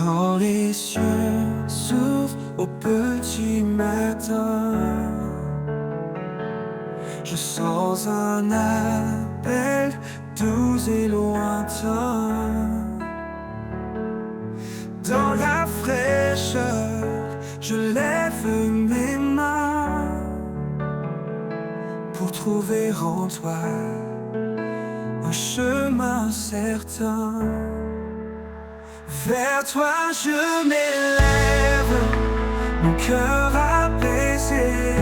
Quand les cieux s'ouvrent au petit matin, je sens un appel doux et lointain. Dans la fraîcheur, je lève mes mains pour trouver en toi un chemin certain. Vers toi je m'élève, mon cœur apaisé.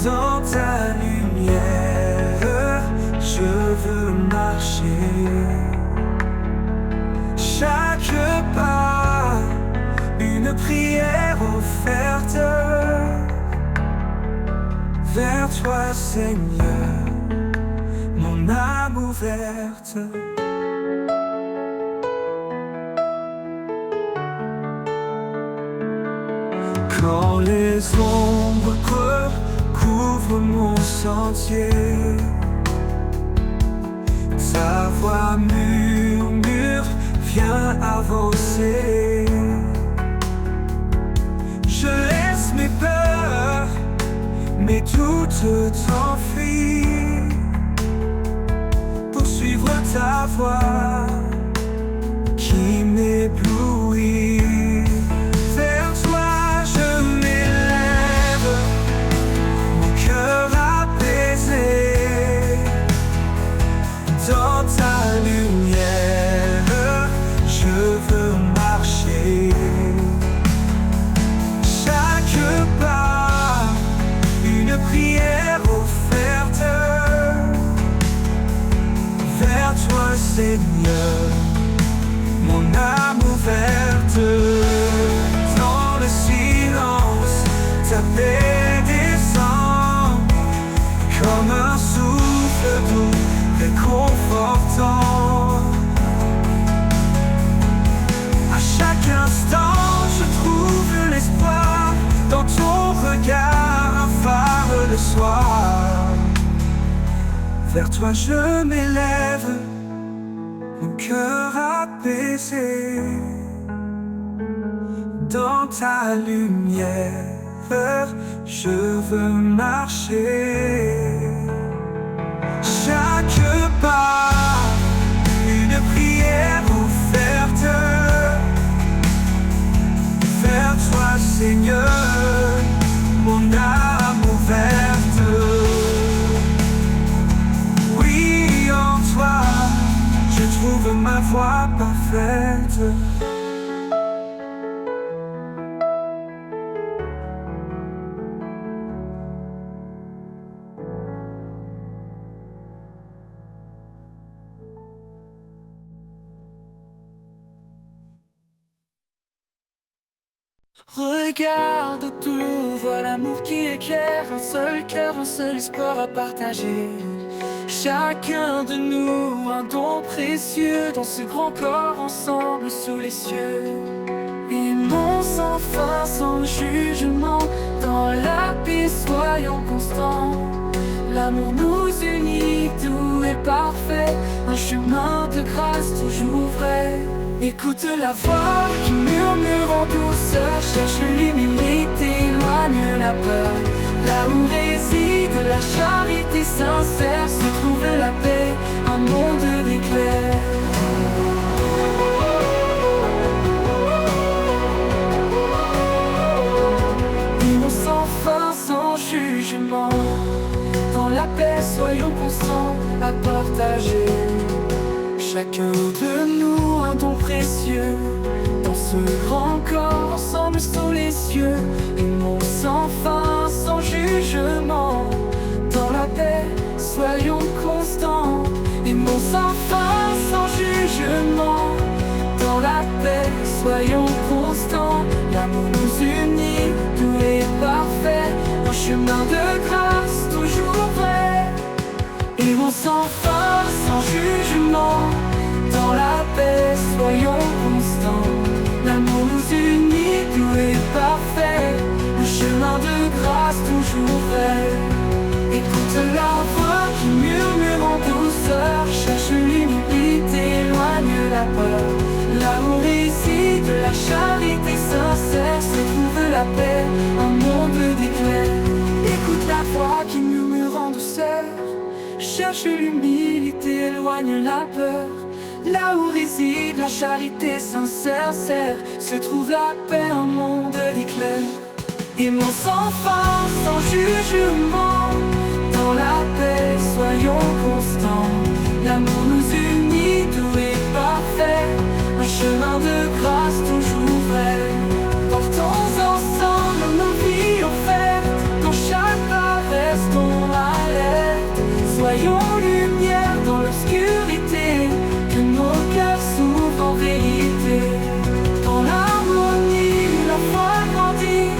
Dans ta lumière, je veux marcher. Chaque pas, une prière offerte. Vers toi Seigneur, mon âme ouverte. Quand les ombres couvrent mon sentier, ta voix murmure, viens avancer. Je laisse mes peurs, mes doutes t'enfuient, pour suivre ta voix qui m'éblouit. Dans ta lumière, je veux marcher. Chaque pas, une prière offerte. Vers toi Seigneur, mon âme ouverte. Dans le silence, ta paix descend comme un souffle doux réconfortant. À chaque instant je trouve l'espoir, dans ton regard un phare de soir. Vers toi je m'élève, mon cœur apaisé. Dans ta lumière, je veux marcher. Chaque pas, une prière offerte. Vers toi Seigneur, mon âme ouverte. Oui, en toi, je trouve ma voie parfaite. Regarde autour, vois l'amour qui éclaire. Un seul cœur, un seul espoir à partager. Chacun de nous, un don précieux dans ce grand corps ensemble sous les cieux. Aimons sans fin, sans jugement, dans la paix soyons constants. L'amour nous unit, tout est parfait, un chemin de grâce toujours vrai. Écoute la voix qui murmure en douceur, cherche l'humilité, éloigne la peur. Là où réside la charité sincère, se trouve la paix, un monde d'éclair. Aimons sans fin, sans jugement, dans la paix soyons constants à partager. Chacun de nous un don précieux, dans ce grand corps ensemble sous les cieux. Aimons sans fin, sans jugement, dans la paix soyons constants. Aimons sans fin, sans jugement, dans la paix soyons constants. L'amour nous unit, tout est parfait, un chemin de grâce toujours vrai. Aimons sans fin, sans jugement, dans la paix soyons constants. L'amour nous unit, tout est parfait, un chemin de grâce toujours vrai. Écoute la voix qui murmure en douceur, cherche l'humilité, éloigne la peur. Là où charité sincère se trouve la paix, un monde d'éclairs. Écoute la voix qui murmure en douceur, cherche l'humilité, éloigne la peur. Là où réside la charité sincère, se trouve la paix, un monde d'éclairs. Aimons sans fin, sans jugement, dans la paix, soyons constants. L'amour nous unit, doux et parfait, un chemin de grâce toujours vrai. Portons ensemble nos vies offertes, dans chaque pas restons alertes. Soyons lumière dans l'obscurité, que nos cœurs s'ouvrent en vérité. Dans l'harmonie, la foi grandit,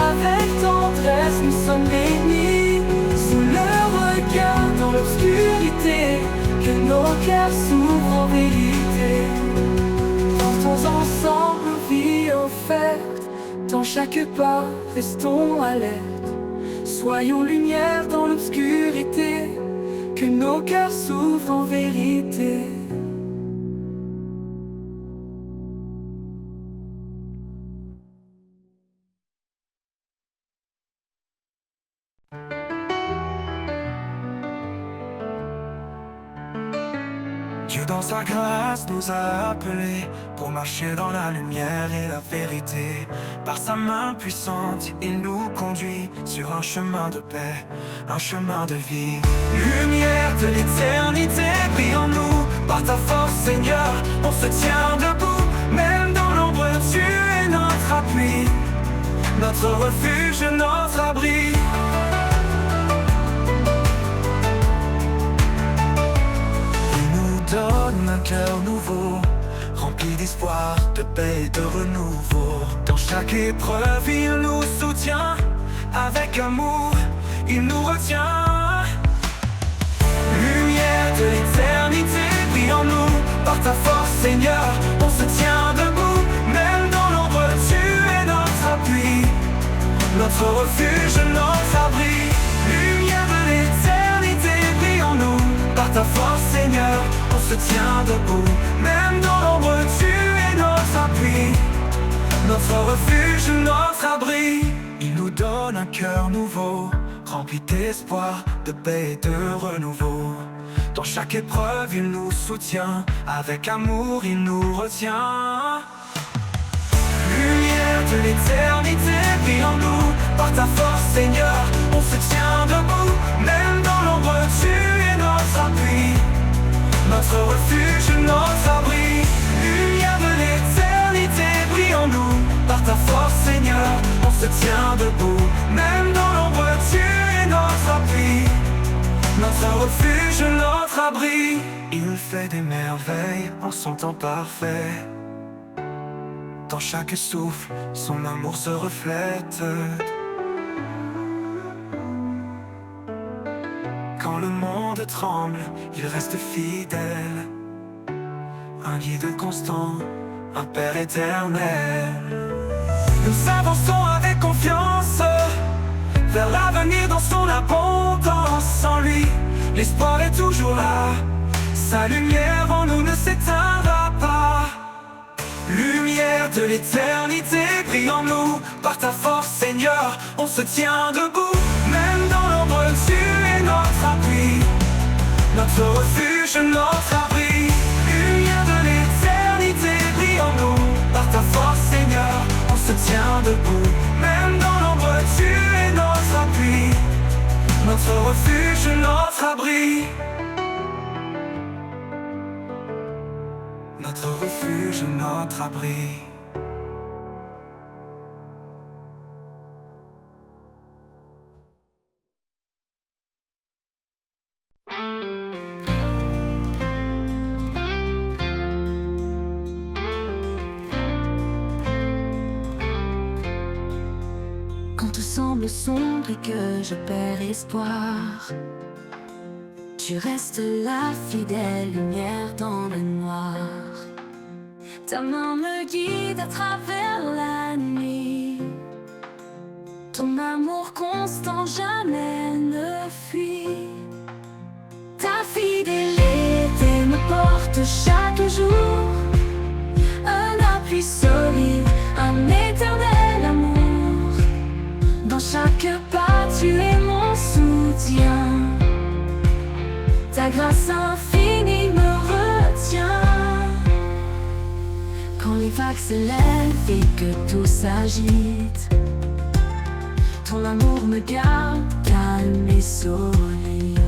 avec tendresse nous sommes bénis. Sous le regard dans l'obscurité, que nos cœurs s'ouvrent en vérité. Portons ensemble nos vies offertes, dans chaque pas restons alertes. Soyons lumière dans l'obscurité, que nos cœurs s'ouvrent en vérité. Dieu dans sa grâce nous a appelés pour marcher dans la lumière et la vérité. Par sa main puissante, il nous conduit sur un chemin de paix, un chemin de vie. Lumière de l'éternité, brille en nous. Par ta force, Seigneur, on se tient debout. Même dans l'ombre, tu es notre appui, notre refuge, notre abri. Donne un cœur nouveau, rempli d'espoir, de paix et de renouveau. Dans chaque épreuve, il nous soutient. Avec amour, il nous retient. Lumière de l'éternité, brille en nous. Par ta force, Seigneur, on se tient debout. Même dans l'ombre, tu es notre appui, notre refuge, notre abri. Lumière de l'éternité, brille en nous. Par ta force, Seigneur, on se tient debout. Même dans l'ombre, tu es notre appui, notre refuge, notre abri. Il nous donne un cœur nouveau, rempli d'espoir, de paix et de renouveau. Dans chaque épreuve, il nous soutient. Avec amour, il nous retient. Lumière de l'éternité, brille en nous. Par ta force, Seigneur, on se tient debout. Même dans l'ombre, tu es notre appui, notre refuge, notre abri. Lumière de l'éternité, brille en nous. Par ta force, Seigneur, on se tient debout. Même dans l'ombre, tu es notre appui, notre refuge, notre abri. Il fait des merveilles en son temps parfait. Dans chaque souffle, son amour se reflète. Quand le monde tremble, il reste fidèle. Un guide constant, un Père éternel. Nous avançons avec confiance vers l'avenir dans son abondance. En lui, l'espoir est toujours là. Sa lumière en nous ne s'éteindra pas. Lumière de l'éternité, brille en nous. Par ta force, Seigneur, on se tient debout. Même dans l'ombre, tu es notre appui, notre refuge, notre abri. Lumière de l'éternité, brille en nous. Par ta force, Seigneur, on se tient debout. Même dans l'ombre, tu es notre appui, notre refuge, notre abri. Notre refuge, notre abri. Quand tout semble sombre et que je perds espoir, tu restes la fidèle lumière dans le noir. Ta main me guide à travers la nuit. Ton amour constant jamais ne fuit. Ta fidélité me porte chaque jour, un appui solide Ta grâce infinie me retient. Quand les vagues s'élèvent et que tout s'agite, ton amour me garde calme et solide.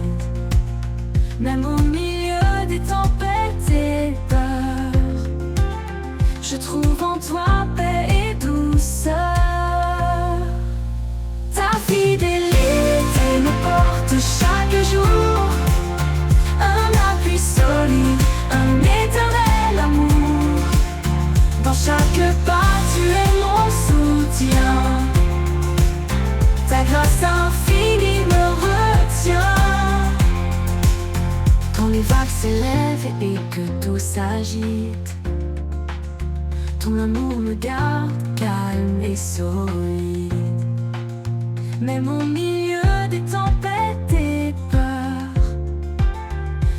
Même au milieu des tempêtes et peurs, je trouve en toi paix et douceur. Ta fidélité me porte chaque jour, un appui solide, un éternel amour. Dans chaque pas tu es mon soutien. Ta grâce infinie me retient. Quand les vagues s'élèvent et que tout s'agite, ton amour me garde calme et solide. Même au milieu des tempêtes et peurs,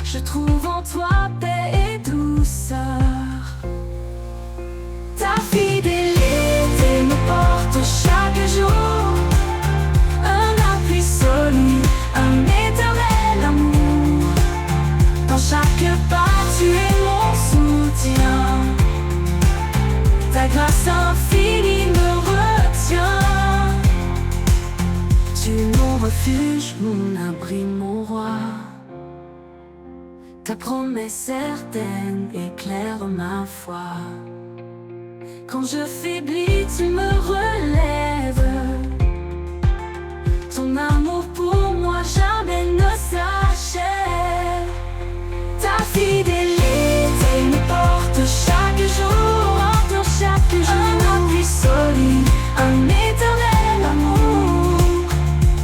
je trouve en toi paix et douceur. Ta fidélité me porte chaque jour, un appui solide, un éternel amour. Dans chaque pas tu es mon soutien. Ta grâce infinie me retient. Tu es mon refuge, mon abri, mon roi. Ta promesse certaine éclaire ma foi. Quand je faiblis, tu me relèves. Ton amour pour moi jamais ne s'achève. Ta fidélité me porte chaque jour, dans chaque jour. Un appui solide, un éternel amour.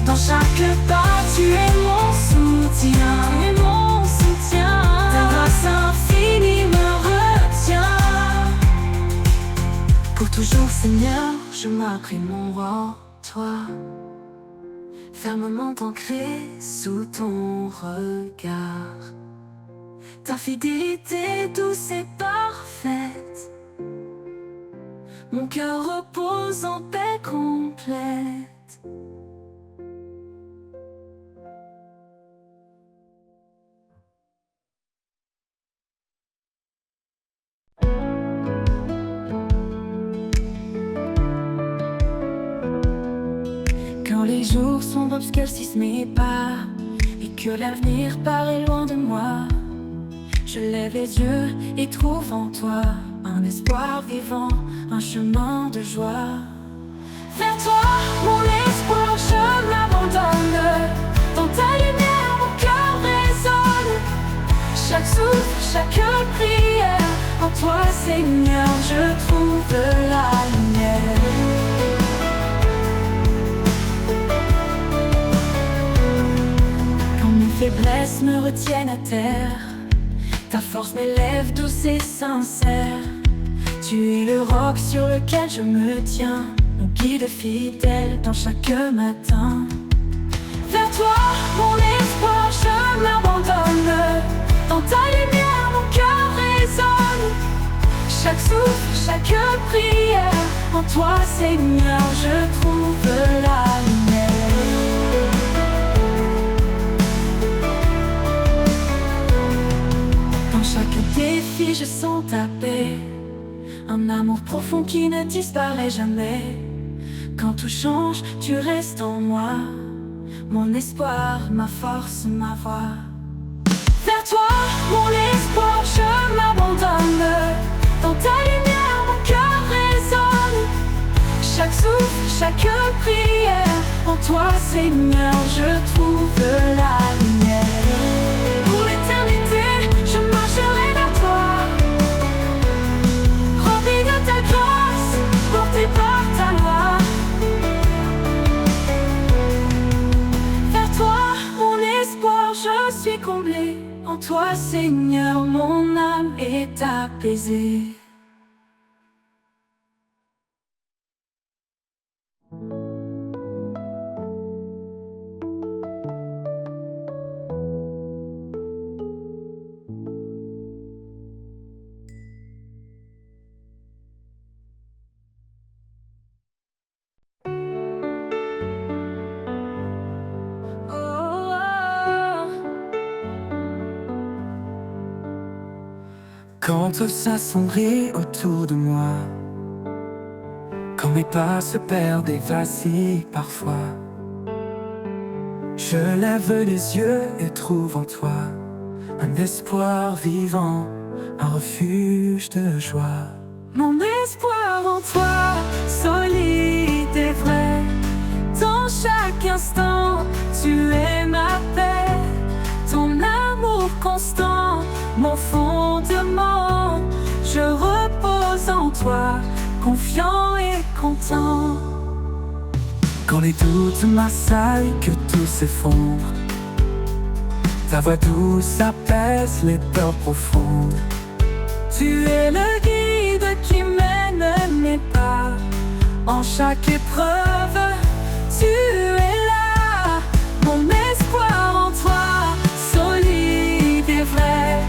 Dans chaque pas tu es mon soutien. Tu es mon soutien. Ta grâce infinie me retient. Pour toujours Seigneur, je m'apprie mon roi, toi, fermement ancré sous ton regard. Ta fidélité douce et parfaite, mon cœur repose en paix complète. Quand les jours sombres obscurcissent mes pas et que l'avenir paraît loin de moi, je lève les yeux et trouve en toi un espoir vivant, un chemin de joie. Vers toi, mon espoir, je m'abandonne. Dans ta lumière, mon cœur résonne. Chaque souffle, chaque prière, en toi, Seigneur, je trouve la lumière. Quand mes faiblesses me retiennent à terre, ta force m'élève douce et sincère. Tu es le roc sur lequel je me tiens, mon guide fidèle dans chaque matin. Vers toi, mon espoir, je m'abandonne. Dans ta lumière, mon cœur résonne. Chaque souffle, chaque prière, en toi, Seigneur, je trouve la lumière. Dans chaque défi, je sens ta paix, un amour profond qui ne disparaît jamais. Quand tout change, tu restes en moi, mon espoir, ma force, ma voix. Vers toi, mon espoir, je m'abandonne. Dans ta lumière, mon cœur résonne. Chaque souffle, chaque prière, en toi, Seigneur, je trouve la lumière. Pour l'éternité, je marcherai vers toi, rempli de ta grâce, porté par ta loi. Vers toi, mon espoir, je suis comblé. En toi, Seigneur, mon âme est apaisée. Quand tout s'assombrit autour de moi, quand mes pas se perdent et vacillent parfois, je lève les yeux et trouve en toi un espoir vivant, un refuge de joie. Mon espoir en toi, solide et vrai, dans chaque instant, tu es ma paix. Ton amour constant, mon fondement, je repose en toi, confiant et content. Quand les doutes m'assaillent, que tout s'effondre, ta voix douce apaise les peurs profondes. Tu es le guide qui mène mes pas, en chaque épreuve, tu es là. Mon espoir en toi, solide et vrai,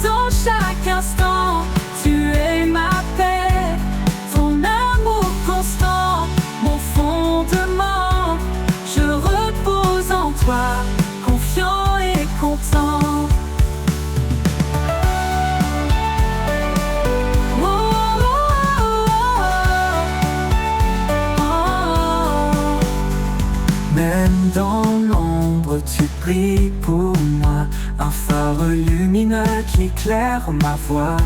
dans chaque instant, tu es ma paix. Ton amour constant, mon fondement, je repose en toi, confiant et content. Même dans l'ombre, tu brilles pour moi, un phare lumineux qui éclaire ma voie.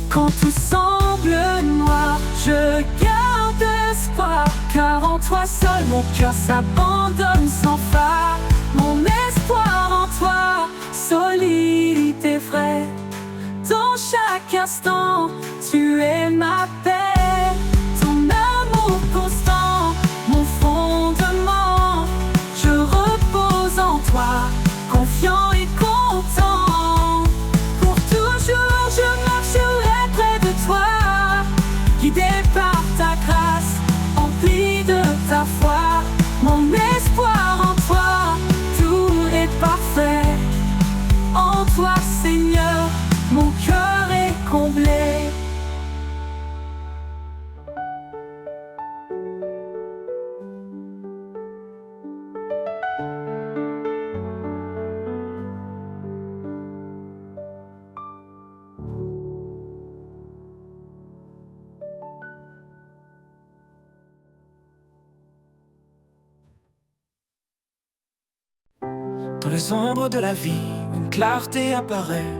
Quand tout semble noir, je garde espoir, car en toi seul mon cœur s'abandonne sans phare. Mon espoir en toi, solide et vrai, dans chaque instant, tu es ma paix. Ton amour constant, mon fondement, je repose en toi, confiant et content. Pour toujours je marcherai près de toi, guidé par ta grâce, empli de ta foi. Mon espoir en toi, tout est parfait. En toi Seigneur, mon cœur est comblé. Dans les ombres de la vie, une clarté apparaît.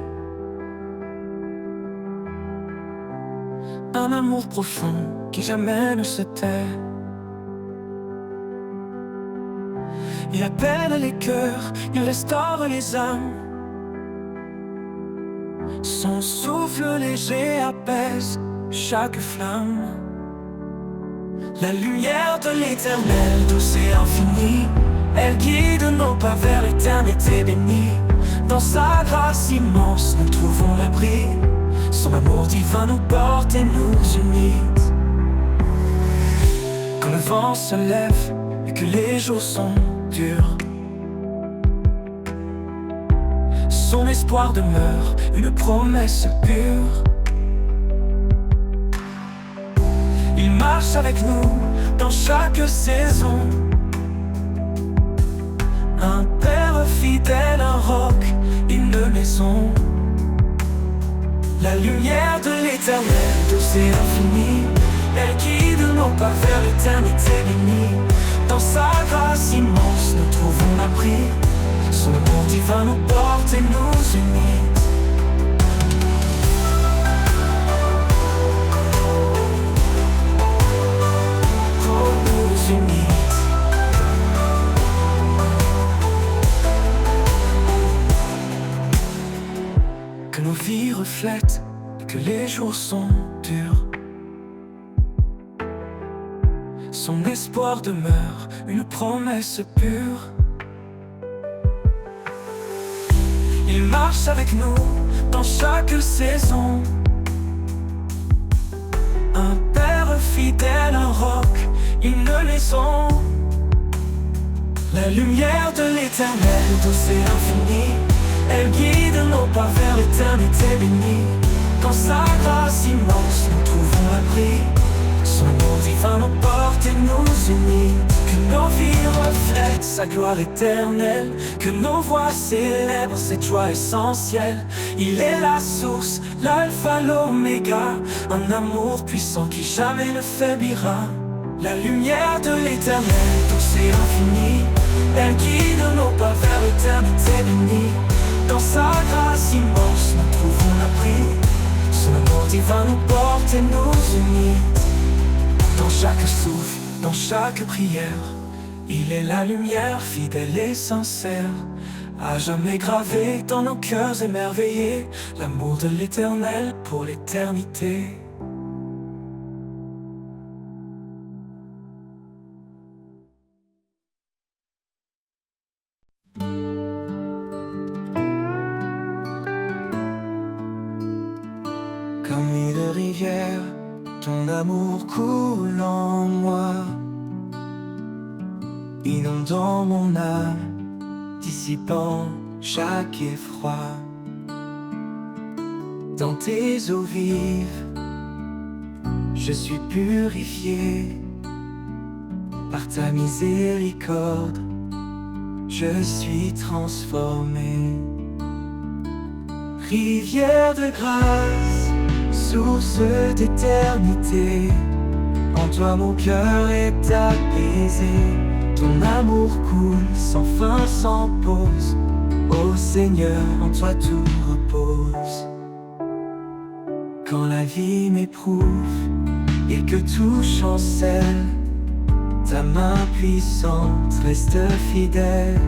Un amour profond qui jamais ne se tait. Il appelle les cœurs, il restaure les âmes. Son souffle léger apaise chaque flamme. La lumière de l'éternel, douce et infinie, elle guide nos pas vers l'éternité bénie. Dans sa grâce immense, nous trouvons l'abri. Son amour divin nous porte et nous unit. Quand le vent se lève et que les jours sont durs, son espoir demeure, une promesse pure. Il marche avec nous dans chaque saison, un père fidèle, un roc, une maison. La lumière de l'éternel, douce et infinie, elle guide nos pas vers l'éternité bénie. Dans sa grâce immense, nous trouvons l'abri. Son amour divin nous porte et nous unit. Oh, nous unit. Que nos vies reflètent, que les jours sont durs. Son espoir demeure, une promesse pure. Il marche avec nous dans chaque saison, un père fidèle, un roc, une maison. La lumière de l'éternel, douce et infinie, elle guide nos pas vers l'éternité bénie. Dans sa grâce immense, nous trouvons l'abri. Son amour divin nous porte et nous unit. Que nos vies reflètent sa gloire éternelle, que nos voix célèbrent cette joie essentielle. Il est la source, l'alpha, l'oméga, un amour puissant qui jamais ne faiblira. La lumière de l'éternel, douce et infinie, elle guide nos pas vers l'éternité bénie. Dans sa grâce immense, nous trouvons l'abri. Son amour divin nous porte et nous unit. Dans chaque souffle, dans chaque prière, il est la lumière fidèle et sincère, à jamais gravé dans nos cœurs émerveillés, l'amour de l'éternel pour l'éternité. Comme une rivière, ton amour coule en moi, inondant mon âme, dissipant chaque effroi. Dans tes eaux vives, je suis purifié. Par ta miséricorde, je suis transformé. Rivière de grâce, source d'éternité, en toi mon cœur est apaisé. Ton amour coule sans fin, sans pause. Ô Seigneur, en toi tout repose. Quand la vie m'éprouve et que tout chancelle, ta main puissante reste fidèle.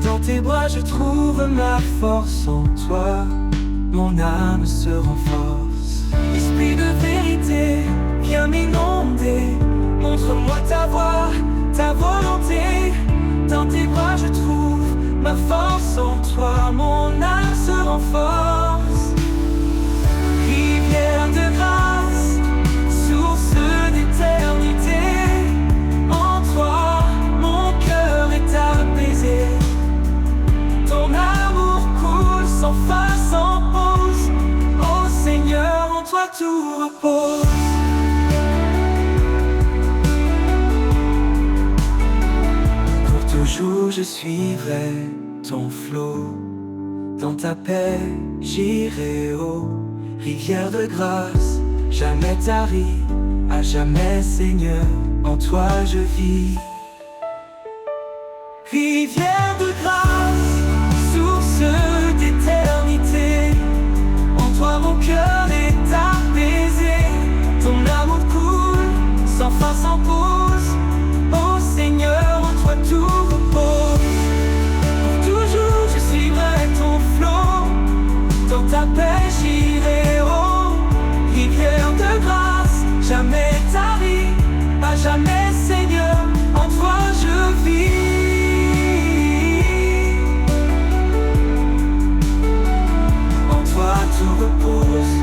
Dans tes bras je trouve ma force, en toi mon âme se renforce. Esprit de vérité, viens m'inonder, montre-moi ta voie, ta volonté. Dans tes bras je trouve ma force, en toi mon âme se renforce. Rivière de grâce, source d'éternité, en toi mon cœur est apaisé. Ton amour coule sans fin, sans pause. Ô Seigneur, en toi tout repose. Pour toujours je suivrai ton flot. Dans ta paix j'irai haut. Rivière de grâce, jamais tarie, à jamais Seigneur, en toi je vis. Rivière de grâce, source d'éternité, en toi mon cœur est apaisé. Ton amour coule sans fin, sans pause. Ô Seigneur, en toi tout repose. Pour toujours je suivrai ton flot. Dans ta paix j'irai haut. Rivière de grâce, jamais tarie, à jamais Seigneur, en toi je vis. Tout repose.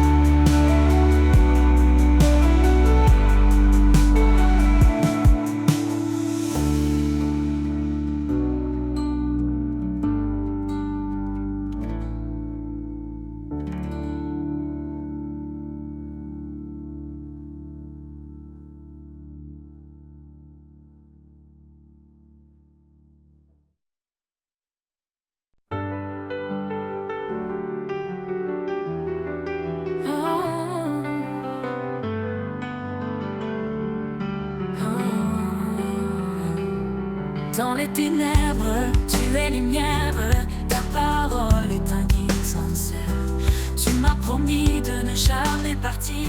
Dans les ténèbres, tu es lumière, ta parole est un guide sincère. Tu m'as promis de ne jamais partir,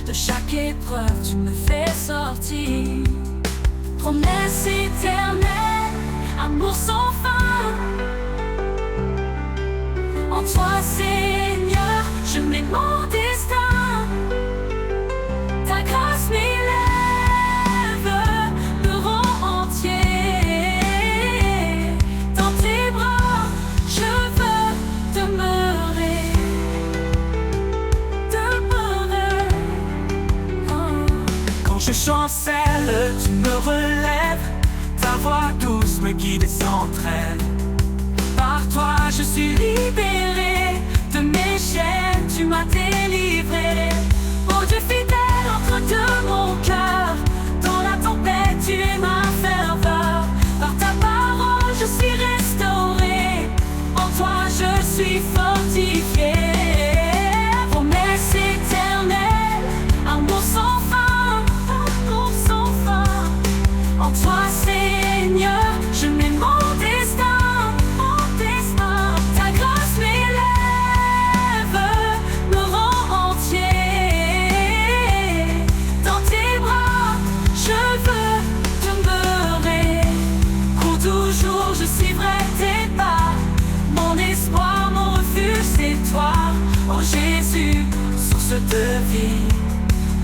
de chaque épreuve tu me fais sortir. Promesse éternelle, amour sans fin. En toi Seigneur, je mets mon destin. Ta grâce m'élève, me rend entier. Dans tes bras, je veux demeurer. Quand je chancelle, tu me relèves. Ta voix douce me guide et s'entraîne. Par toi je suis libéré, de mes chaînes tu m'as délivré. Oh Dieu fidèle, entre de mon cœur, de vie.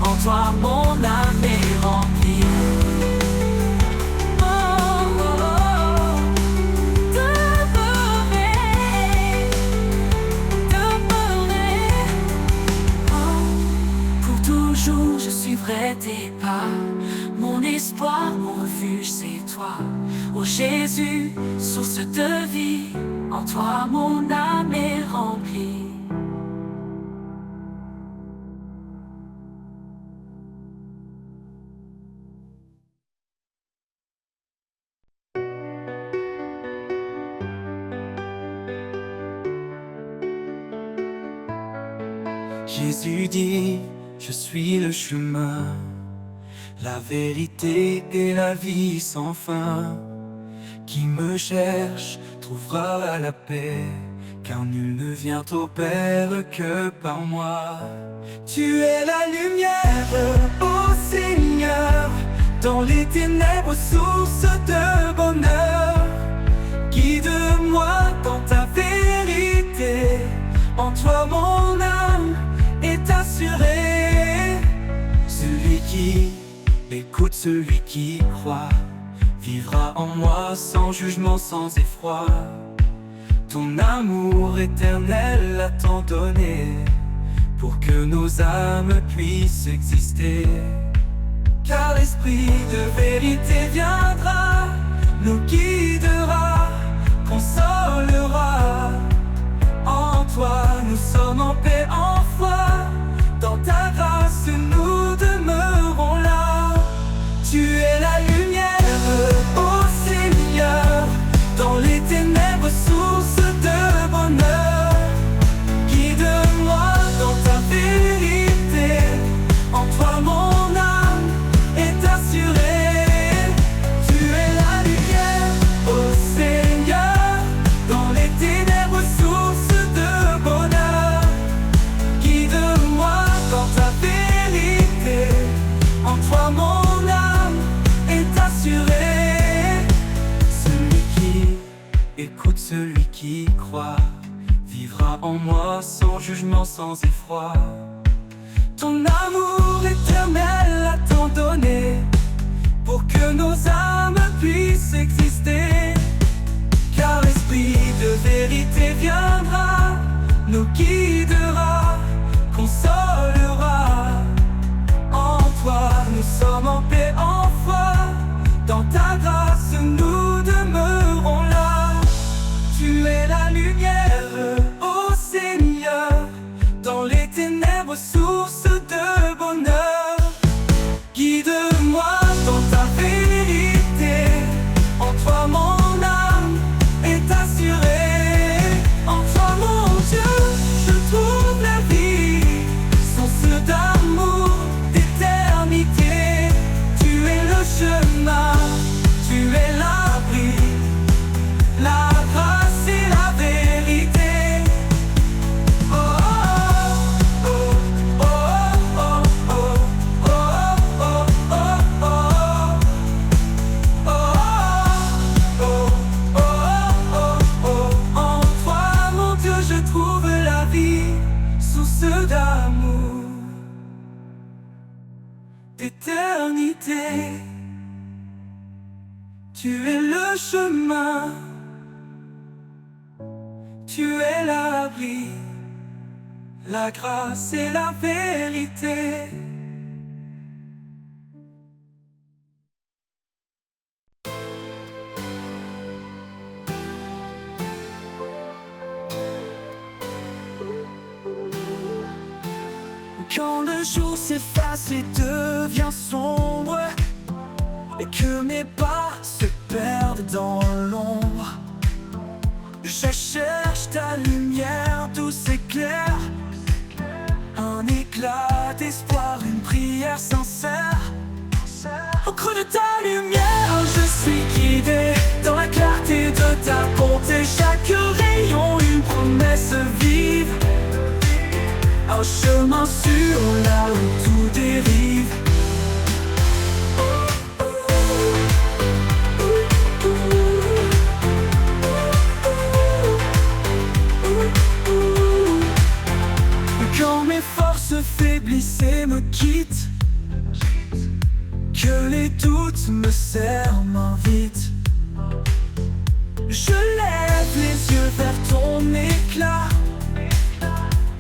En toi mon âme est remplie. Je suivrai tes pas, mon espoir, mon refuge, c'est toi. Ô Jésus, source de vie, en toi mon âme est remplie. Jésus dit, je suis le chemin, la vérité et la vie sans fin. Qui me cherche trouvera la paix, car nul ne vient au Père que par moi. Tu es la lumière, ô Seigneur, dans les ténèbres, source de bonheur. Guide-moi dans ta vérité, en toi mon âme est assurée. Celui qui écoute, celui qui croit, vivra en moi sans jugement, sans effroi. Ton amour éternel a tant donné, pour que nos âmes puissent exister. Car l'esprit de vérité viendra, nous guidera, consolera. En toi nous sommes en paix, en foi, dans ta grâce nous demeurons là. Tu es la lumière, ô Seigneur, dans les ténèbres, source de bonheur. Guide-moi dans ta vérité, en toi mon âme est assurée. Tu es la lumière, ô Seigneur, dans les ténèbres, source de bonheur. Guide-moi dans ta vérité, en toi mon âme est assurée. Celui qui écoute, celui qui croit, vivra en moi sans jugement, sans effroi. Ton amour éternel a tant donné, pour que nos âmes puissent exister. Car l'esprit de vérité viendra, nous guidera, consolera. En toi nous sommes en paix, en foi, dans ta grâce nous demeurons là. Tu es la lumière, ô Seigneur, dans les ténèbres, source de bonheur. Guide-moi dans ta vérité, en toi mon âme est assurée. En toi mon Dieu, je trouve la vie, source d'amour, d'éternité. Tu es le chemin, tu es l'abri, la grâce et la vérité. Oh, oh, oh, oh, oh, oh, oh, oh, oh, oh. En toi, mon Dieu, je trouve la vie, source d'amour, d'éternité. Tu es le chemin, tu es l'abri, la grâce et la vérité. Quand le jour s'efface et devient sombre, et que mes pas se perdent dans l'ombre, je cherche ta lumière douce et claire, un éclat d'espoir, une prière sincère. Au creux de ta lumière, je suis guidé dans la clarté de ta bonté. Chaque rayon, une promesse vive, un chemin sûr là où tout dérive. Quand mes forces faiblissent s'évanouissent et me quittent, que les doutes me serrent m'invitent. Je lève les yeux vers ton éclat,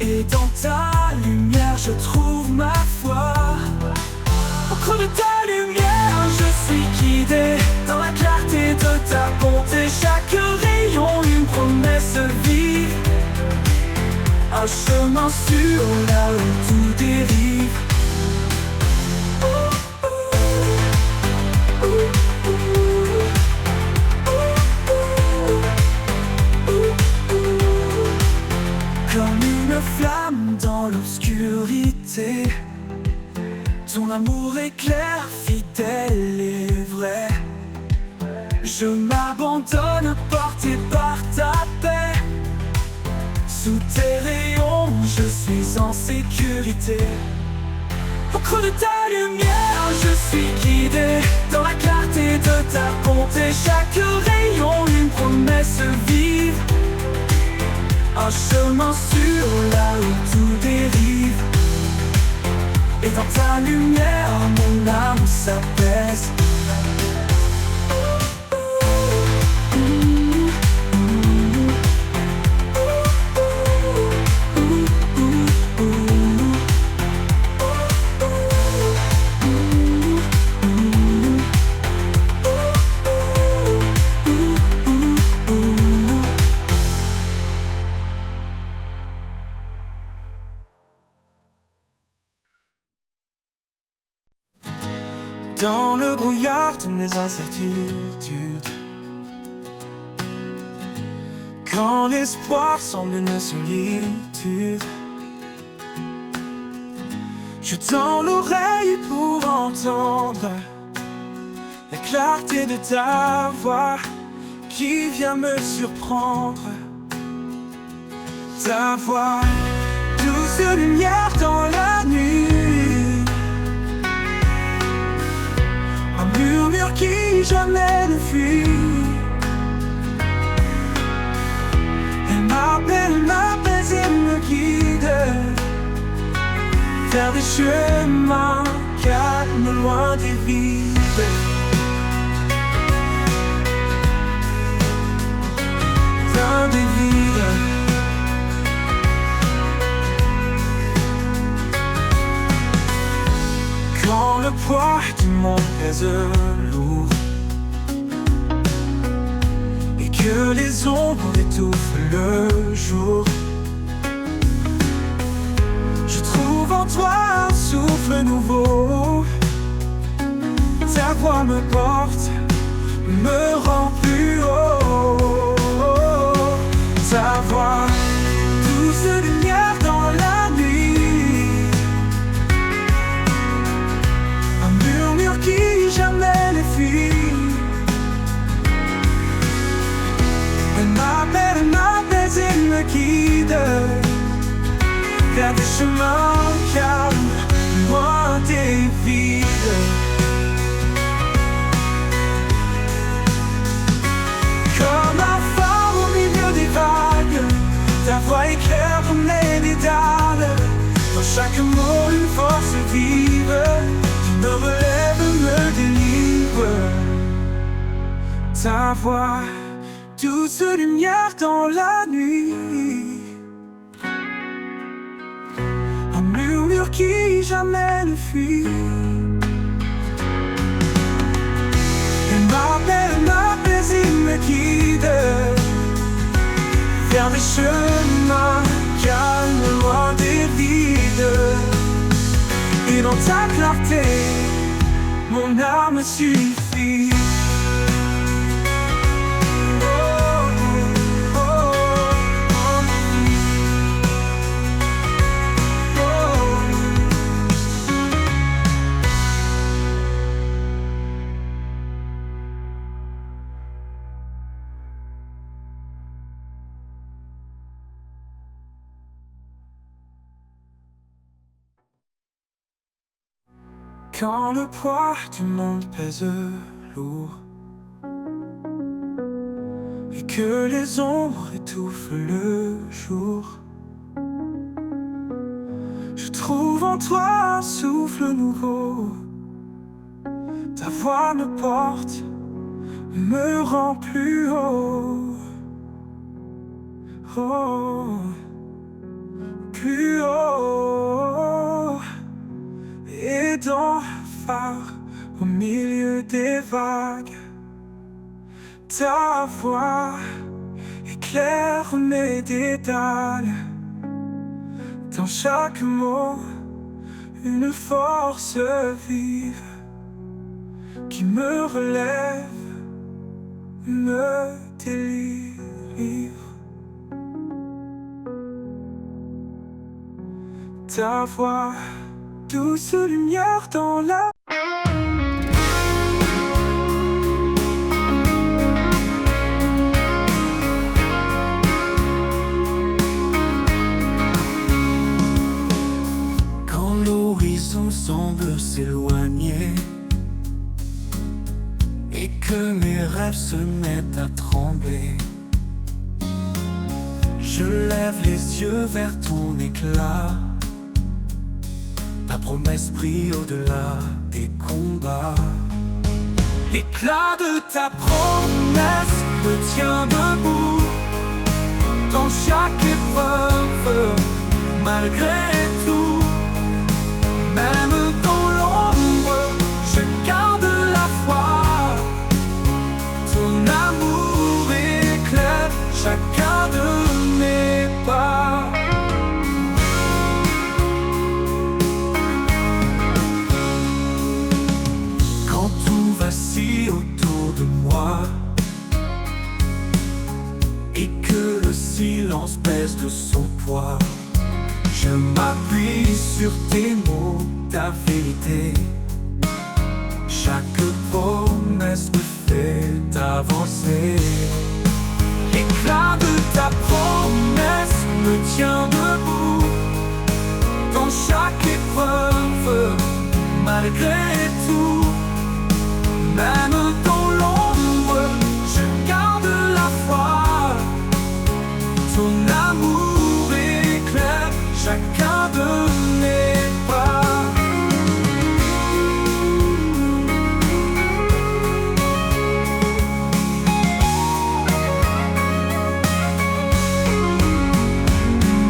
et dans ta lumière je trouve ma foi. Au creux de ta lumière je suis guidé, dans la clarté de ta bonté. Chaque rayon une promesse vive, un chemin sûr là où tout dérive. Comme une flamme dans l'obscurité, ton amour est clair, fidèle et vrai. Je m'abandonne porté par ta paix. Sous tes rayons, je suis en sécurité. Au creux de ta lumière, je suis guidé, dans la clarté de ta bonté. Chaque rayon, une promesse vive, un chemin sûr là où tout dérive. Et dans ta lumière, mon âme s'apaise. Dans le brouillard de mes incertitudes, quand l'espoir semble une solitude, je tends l'oreille pour entendre la clarté de ta voix qui vient me surprendre. Ta voix, douce lumière dans la nuit, un murmure qui jamais ne fuit. Elle m'apaise et me guide vers des chemins calmes, loin des vides. Loin des vides. Quand le poids du monde pèse lourd et que les ombres étouffent le jour, je trouve en toi un souffle nouveau. Ta voix me porte, me rend plus haut. Ta voix, douce lumière dans la nuit, qui jamais ne fuit. Elle m'apaise et me guide vers des chemins calmes, loin des vides. Comme un phare au milieu des vagues, ta voix éclaire comme les dédales. Dans chaque mot une force vive, me relève, me délivre. Ta voix, douce lumière dans la nuit, un murmure qui jamais ne fuit. Elle m'apaise et me guide vers des chemins calmes, loin des vides. Et dans ta clarté, mon âme suffit. Quand le poids du monde pèse lourd et que les ombres étouffent le jour, je trouve en en toi un souffle nouveau. Ta voix me porte, me rend plus haut. Oh, plus haut. Et dans le phare, au milieu des vagues, ta voix éclaire mes dédales. Dans chaque mot, une force vive qui me relève, me délivre. Ta voix, douce lumière dans la semble s'éloigner et que mes rêves se mettent à trembler. Je lève les yeux vers ton éclat. Ta promesse brille au-delà des combats. L'éclat de ta promesse me tient debout dans chaque épreuve, malgré tout. Même dans l'ombre, je garde la foi. Ton amour éclaire chacun de mes pas. Quand tout vacille autour de moi et que le silence pèse de son poids, je m'appuie sur tes mots, ta vérité. Chaque promesse me fait avancer. L'éclat de ta promesse me tient debout dans chaque épreuve, malgré tout. Même dans l'ombre, je garde la foi. Ton amour éclaire chacun de mes pas.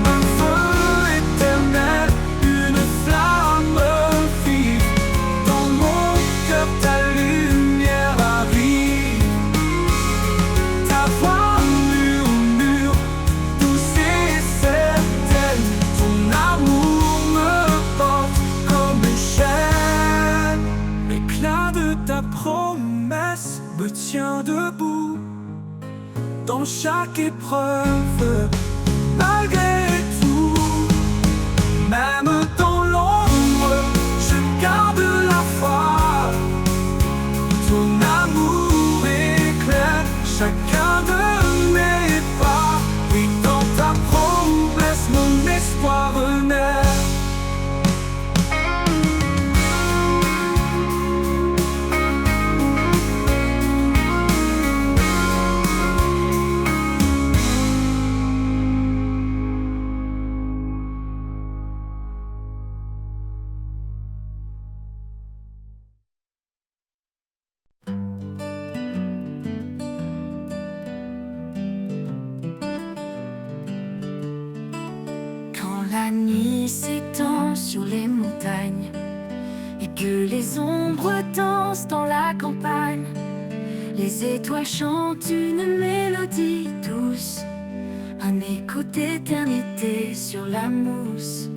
Un feu éternel, une flamme vive. Dans mon cœur ta lumière arrive. Ta voix murmure, douce et certaine. Ton amour me porte comme une chaîne. L'éclat de ta promesse me tient debout dans chaque épreuve, malgré tout. Même dans l'ombre, je garde la foi. Ton amour éclaire chacun de mes pas. Oui, dans ta promesse, mon espoir renaît. Quand la nuit s'étend sur les montagnes et que les ombres dansent dans la campagne, les étoiles chantent une mélodie douce, un écho d'éternité sur la mousse.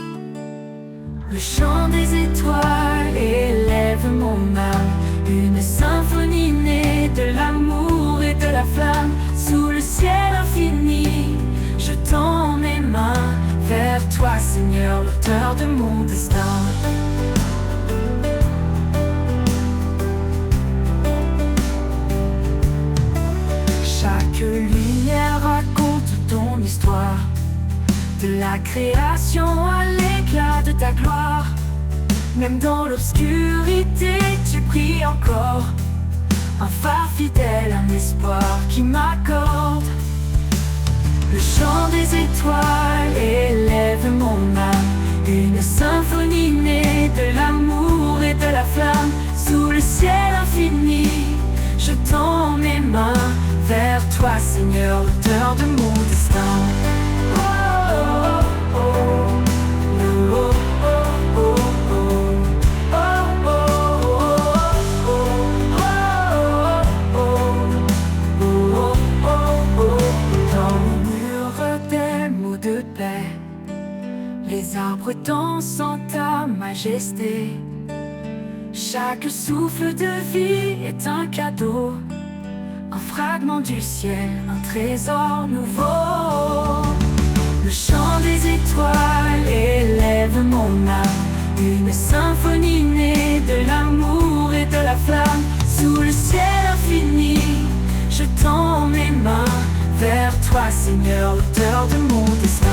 Le chant des étoiles élève mon âme, une symphonie née de l'amour et de la flamme. Sous le ciel infini, je tends mes mains vers toi, Seigneur, l'auteur de mon destin. Chaque lumière raconte ton histoire, de la création à l'éclat de ta gloire. Même dans l'obscurité, tu brilles encore, un phare fidèle, un espoir qui m'accorde. Le chant des étoiles élève mon âme, une symphonie de l'amour et de la flamme. Sous le ciel infini, je tends mes mains vers toi, Seigneur, l'auteur de mon destin. Oh, oh, oh, oh, oh, oh, oh, les arbres dansent en ta majesté. Chaque souffle de vie est un cadeau, un fragment du ciel, un trésor nouveau. Le chant des étoiles élève mon âme, une symphonie née de l'amour et de la flamme. Sous le ciel infini, je tends mes mains vers toi, Seigneur, l'auteur de mon destin.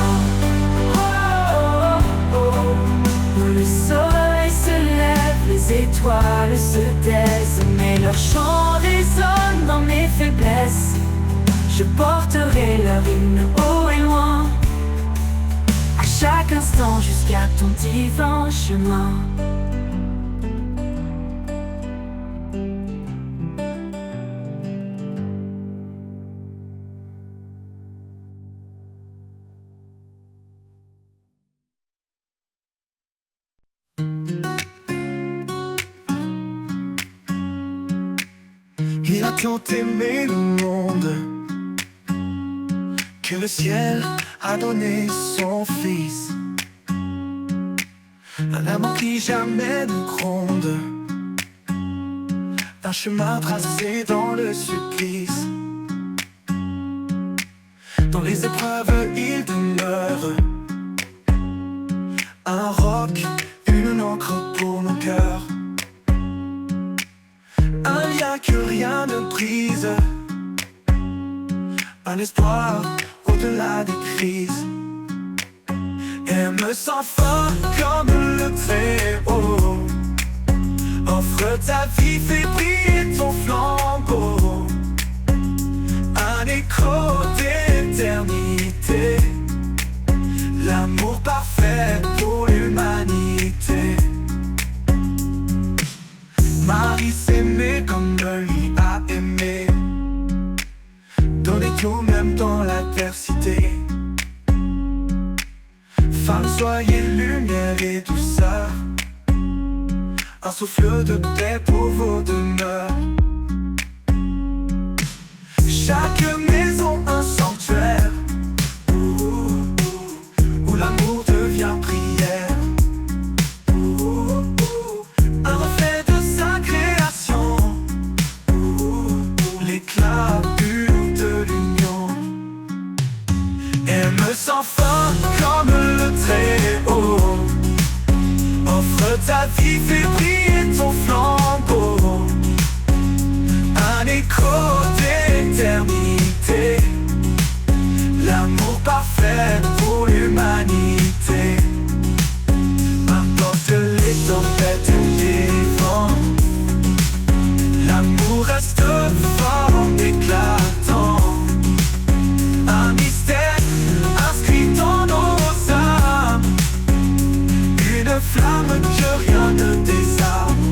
Le soleil se lève, les étoiles se taisent, mais leur chant résonne dans mes faiblesses. Je porterai leur hymne haut et loin, à chaque instant jusqu'à ton divin chemin. Il a tant aimé le monde que le ciel a donné son fils. Un amour qui jamais ne gronde, un chemin tracé dans le supplice. Dans les épreuves il demeure un roc, une encre pour nos cœurs, un lien que rien ne brise, un espoir au-delà des crises. Aime sans fin comme le Très-Haut, offre ta vie, fais briller ton flambeau, un écho d'éternité, l'amour parfait pour l'humanité. Marie s'aimait comme lui a aimé, donner tout même dans l'adversité. Femme, soyez lumière et douceur, un souffle de paix pour vos demeures. Chaque maison un sanctuaire, où l'amour devient prière, un reflet de sa création, l'éclat pur de l'union. Aime sans fin comme le Très-Haut, offre ta vie, fais briller ton flambeau, un écho d'éternité, l'amour parfait pour l'humanité. Importe les tempêtes et les vents, l'amour reste fort éclatant, un mystère inscrit dans nos âmes, une flamme que rien ne désarme.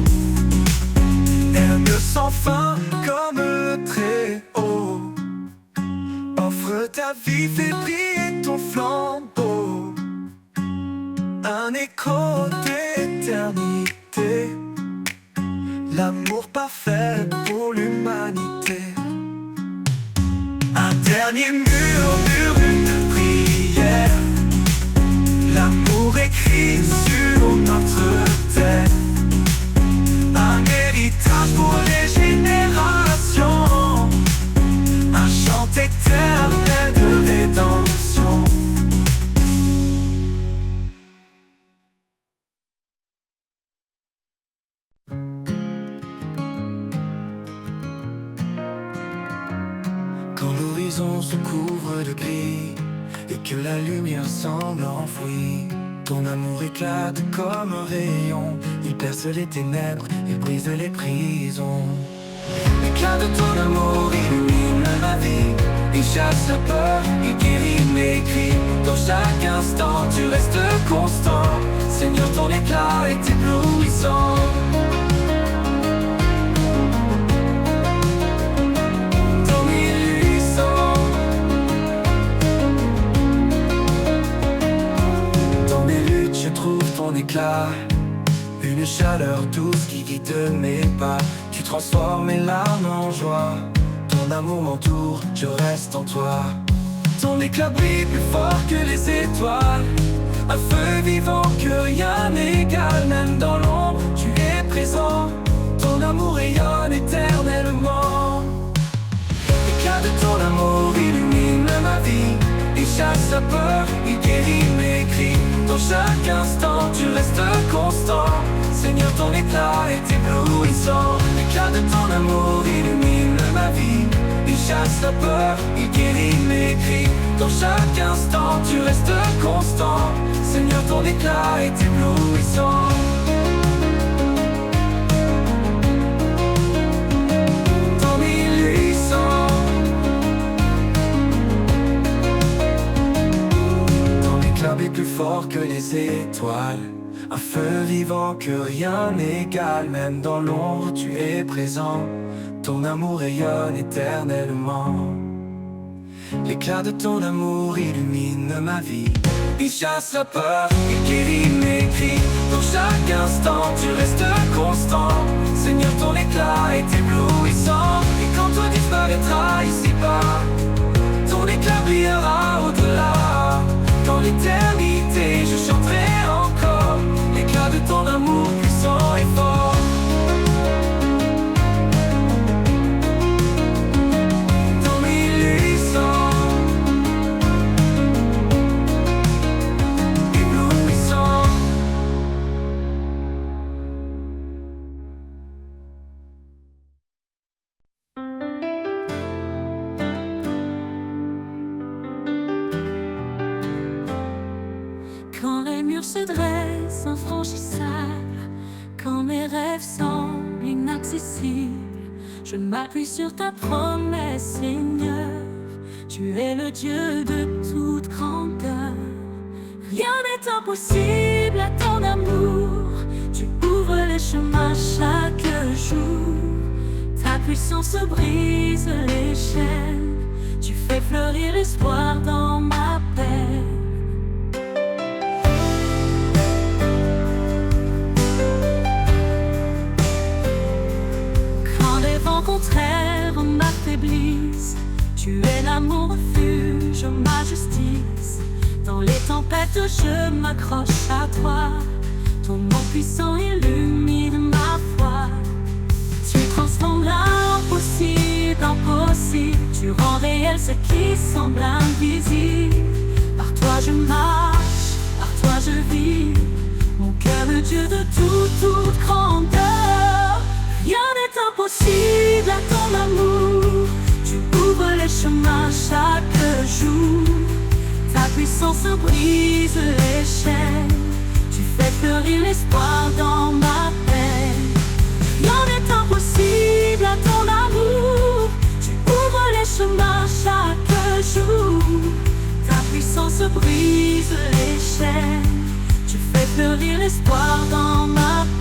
Aime sans fin comme le Très-Haut, offre ta vie, fais briller ton flambeau, un écho d'éternité, l'amour parfait pour l'humanité. Un dernier murmure de prière, l'amour écrit sur notre terre, un héritage pour les générations, un chant éternel de rédemption. Quand l'horizon se couvre de gris et que la lumière semble enfouie, ton amour éclate comme un rayon, il perce les ténèbres et brise les prisons. L'éclat de ton amour illumine ma vie, il chasse la peur, il guérit mes cris. Dans chaque instant tu restes constant, Seigneur, ton éclat est éblouissant. Ton illusion, dans mes luttes je trouve ton éclat, une chaleur douce qui guide mes pas. Tu transformes mes larmes en joie, ton amour m'entoure, je reste en toi. Ton éclat brille plus fort que les étoiles, un feu vivant que rien n'égale. Même dans l'ombre, tu es présent, ton amour rayonne éternellement. L'éclat de ton amour illumine ma vie, il chasse la peur, il guérit mes cris. Dans chaque instant, tu restes constant, Seigneur, ton éclat est éblouissant. L'éclat de ton amour illumine ma vie, il chasse la peur, il guérit mes cris. Dans chaque instant, tu restes constant, Seigneur, ton éclat est éblouissant. Ton illusion, ton éclat est plus fort que les étoiles, un feu vivant que rien n'égale. Même dans l'ombre, tu es présent, ton amour rayonne éternellement. L'éclat de ton amour illumine ma vie, il chasse la peur, il guérit mes cris. Dans chaque instant, tu restes constant, Seigneur, ton éclat est éblouissant. Et quand tout disparaîtra ici-bas, ton éclat brillera au-delà. Dans l'éternité, je chanterai encore l'éclat de ton amour puissant et fort. Ton illusion, éblouissant. Quand les murs se dressent infranchissables, quand mes rêves semblent inaccessibles, je m'appuie sur ta promesse, Seigneur. Tu es le Dieu de toute grandeur. Rien n'est impossible à ton amour. Tu ouvres les chemins chaque jour. Ta puissance brise les chaînes. Tu fais fleurir l'espoir dans ma peine. Contraire m'affaiblisse, tu es l'amour refuge, ma justice. Dans les tempêtes je m'accroche à toi, ton nom puissant illumine ma foi. Tu transformes l'impossible en possible, tu rends réel ce qui semble invisible. Par toi je marche, par toi je vis, mon cœur le Dieu de toute grandeur. Rien n'est impossible à ton amour. Tu ouvres les chemins chaque jour. Ta puissance brise les chaînes. Tu fais fleurir l'espoir dans ma peine. Rien n'est impossible à ton amour. Tu ouvres les chemins chaque jour. Ta puissance brise les chaînes. Tu fais fleurir l'espoir dans ma peine.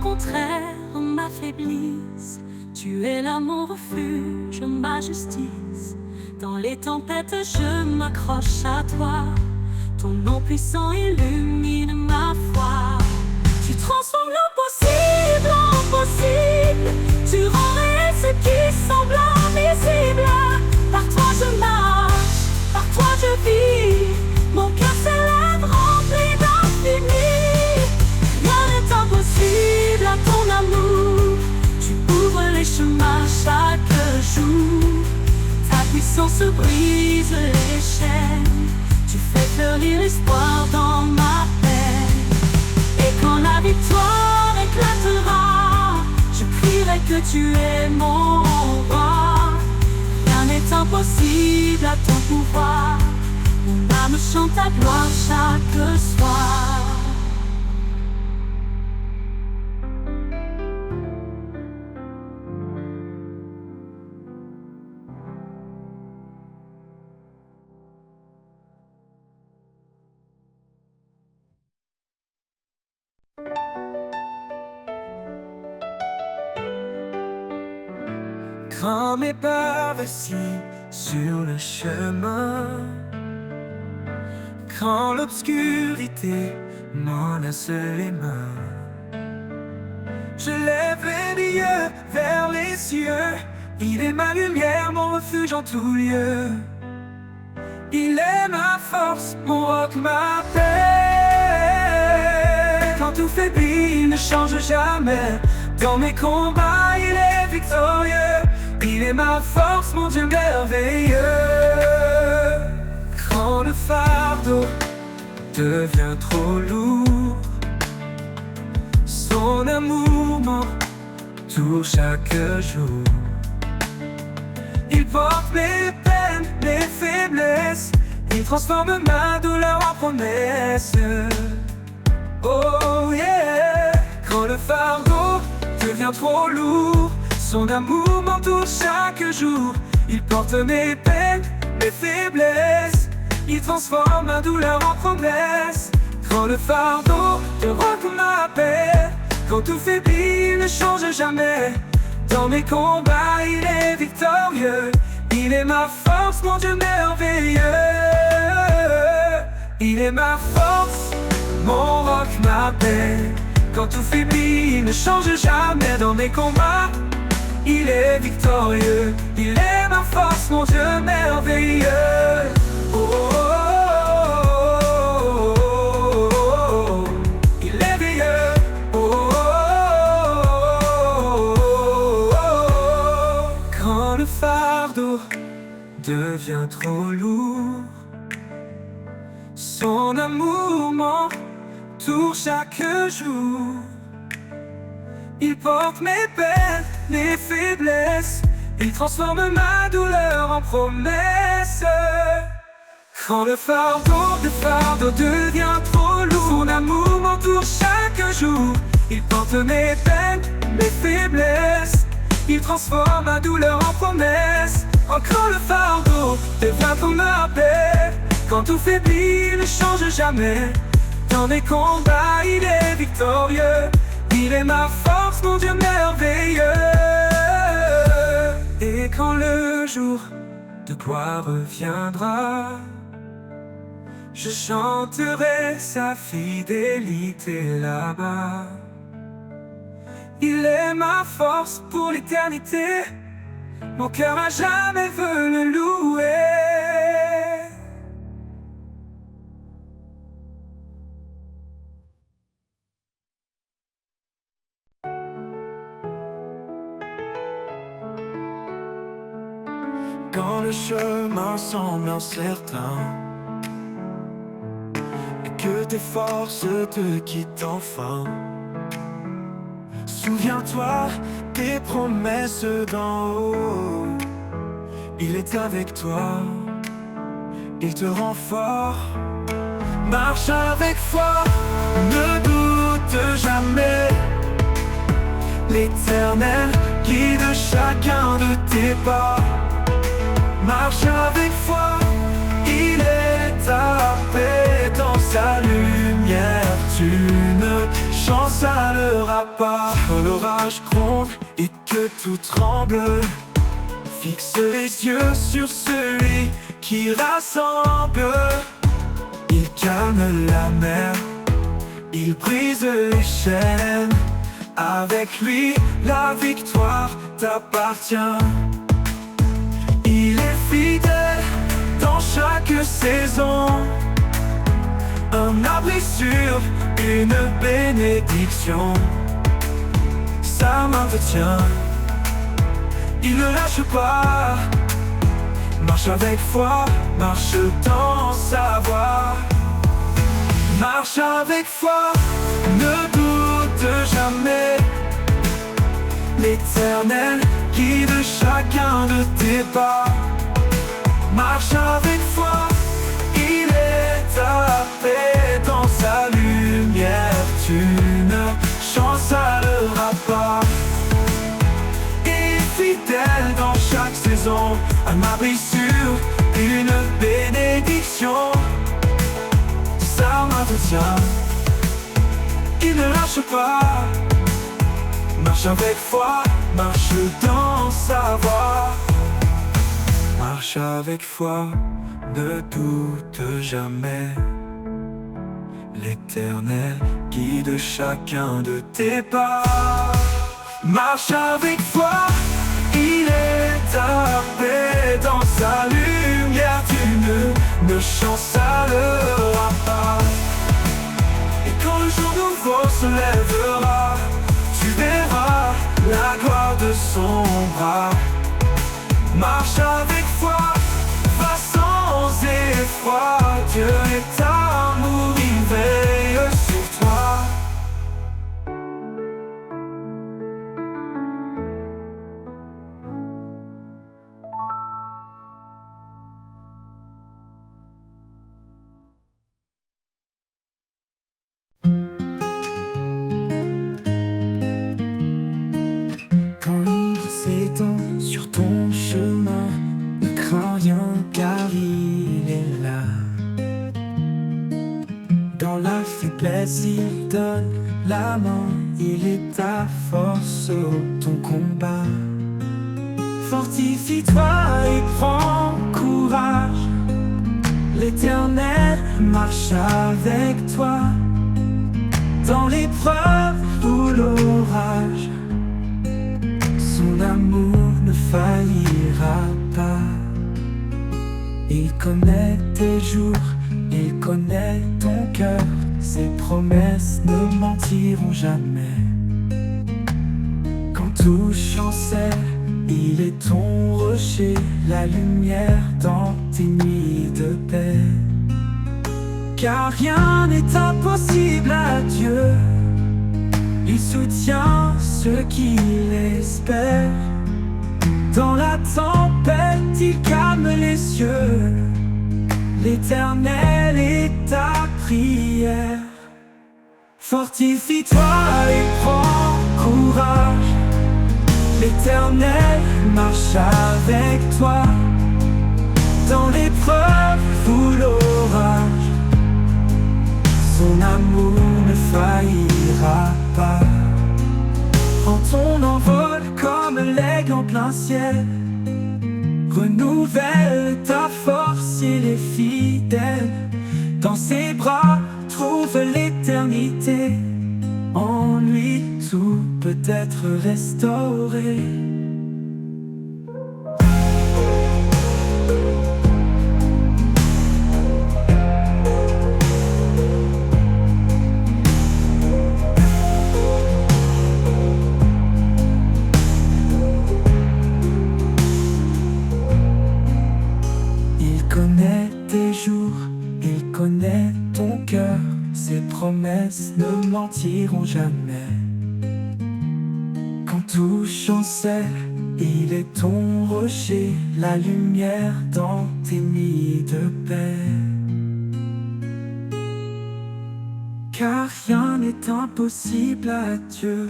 Contraire m'affaiblisse, tu es l'amour refuge, ma justice. Dans les tempêtes je m'accroche à toi, ton nom puissant illumine ma foi. Tu transformes l'impossible en possible, tu rends réel ce qui semble invisible. Par toi je marche, par toi je vis, mon cœur s'élève rempli d'infini. Impossible à ton amour. Tu ouvres les chemins chaque jour. Ta puissance brise les chaînes. Tu fais fleurir l'espoir dans ma peine. Et quand la victoire éclatera, je crierai que tu es mon roi. Rien n'est impossible à ton pouvoir. Mon âme chante ta gloire chaque soir. Quand mes pas vacillent sur le chemin, quand l'obscurité menace les mains, je lève les yeux vers les cieux. Il est ma lumière, mon refuge en tout lieu. Il est ma force, mon roc, ma paix. Quand tout faiblit, il ne change jamais. Dans mes combats, il est victorieux. Il est ma force, mon Dieu merveilleux. Quand le fardeau devient trop lourd, son amour m'entoure chaque jour. Il porte mes peines, mes faiblesses. Il transforme ma douleur en promesse. Oh yeah. Quand le fardeau devient trop lourd, son amour m'entoure chaque jour. Il porte mes peines, mes faiblesses. Il transforme ma douleur en promesse. Quand le fardeau te rend ma paix, quand tout faiblit, il ne change jamais. Dans mes combats, il est victorieux. Il est ma force, mon Dieu merveilleux. Il est ma force, mon roc, ma paix. Quand tout faiblit, il ne change jamais. Dans mes combats, il est victorieux. Il est ma force, mon Dieu merveilleux. Oh, oh, oh, oh, oh, oh. Il est veilleux. Oh, oh, oh, oh, oh. Quand le fardeau devient trop lourd, son amour m'entoure chaque jour. Il porte mes peines, mes faiblesses. Il transforme ma douleur en promesse. Quand le fardeau devient trop lourd, son amour m'entoure chaque jour. Il porte mes peines, mes faiblesses. Il transforme ma douleur en promesse. Quand le fardeau devient trop ma paix, quand tout faiblit, il ne change jamais. Dans mes combats, il est victorieux. Il est ma force, mon Dieu merveilleux. Et quand le jour de gloire reviendra, je chanterai sa fidélité là-bas. Il est ma force pour l'éternité. Mon cœur à jamais veut le louer. Quand le chemin semble incertain et que tes forces te quittent enfin, souviens-toi des promesses d'en haut. Il est avec toi, il te rend fort. Marche avec foi, ne doute jamais. L'Éternel guide chacun de tes pas. Marche avec foi, il est ta paix. Dans sa lumière, tu ne chancelleras pas. Quand l'orage gronde et que tout tremble, fixe les yeux sur celui qui rassemble. Il calme la mer, il brise les chaînes. Avec lui, la victoire t'appartient. Il est fidèle dans chaque saison, un abri sûr, une bénédiction. Sa main te tient, il ne lâche pas. Marche avec foi, marche dans sa voie. Marche avec foi, ne doute jamais. L'Éternel guide chacun de tes pas. Marche avec foi, il est ta paix. Dans sa lumière, tu ne chancelleras pas. Il est fidèle dans chaque saison, un abri sûr, une bénédiction. Sa main te tient, il ne lâche pas. Marche avec foi, marche dans sa voie. Marche avec foi, ne doute jamais. L'Éternel guide chacun de tes pas. Marche avec foi, il est armé dans sa lumière. Tu ne chancelleras pas. Et quand le jour nouveau se lèvera, tu verras la gloire de son bras. Marche avec foi, va sans effroi. Dieu est amour, il veille sur toi. Quand il s'étend sur ton chemin, ne crains rien car il est là. Dans la faiblesse, il donne la main, il est ta force au ton combat. Fortifie-toi et prends courage, l'Éternel marche avec toi. Dans l'épreuve ou l'orage, son amour ne faillira pas. Il connaît tes jours, il connaît ton cœur. Ses promesses ne mentiront jamais. Quand tout chancelle, il est ton rocher, la lumière dans tes nuits de paix. Car rien n'est impossible à Dieu, il soutient ceux qui l'espèrent. Dans la tempête, il calme les cieux, l'Éternel est ta prière. Fortifie-toi et prends courage, l'Éternel marche avec toi. Dans l'épreuve ou l'orage, son amour ne faillira pas. Prends ton envol comme l'aigle en plein ciel, renouvelle ta force, il est fidèle. Dans ses bras, trouve l'éternité. En lui, tout peut être restauré. Il connaît ton cœur, ses promesses ne mentiront jamais. Quand tout chancelle, il est ton rocher, la lumière dans tes nuits de paix. Car rien n'est impossible à Dieu.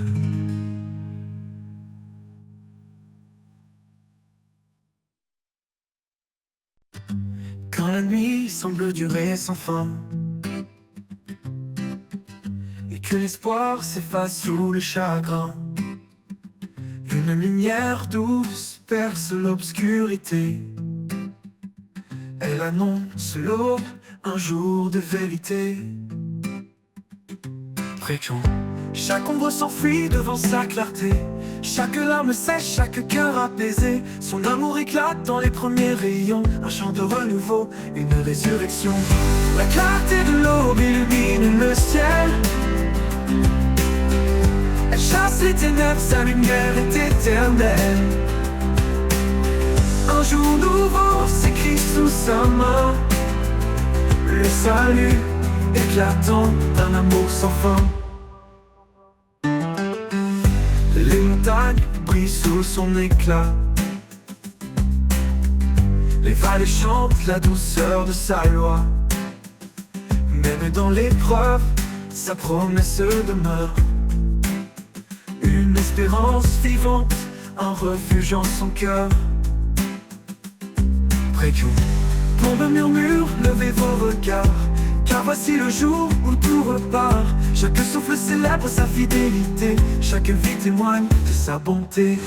Quand la nuit semble durer sans fin et que l'espoir s'efface sous le chagrin, une lumière douce perce l'obscurité. Elle annonce l'aube, un jour de vérité. Fréquent, chaque ombre s'enfuit devant sa clarté. Chaque larme sèche, chaque cœur apaisé. Son amour éclate dans les premiers rayons. Un chant de renouveau, une résurrection. La clarté de l'aube illumine le ciel. Elle chasse les ténèbres, sa lumière est éternelle. Un jour nouveau s'écrit sous sa main. Le salut éclatant d'un amour sans fin. Les montagnes brillent sous son éclat. Les vallées chantent la douceur de sa loi. Même dans l'épreuve, sa promesse demeure. Une espérance vivante, un refuge en son cœur. Précieux, tombe murmure, levez vos regards. Car voici le jour où tout repart. Chaque souffle célèbre sa fidélité, chaque vie témoigne de sa bonté.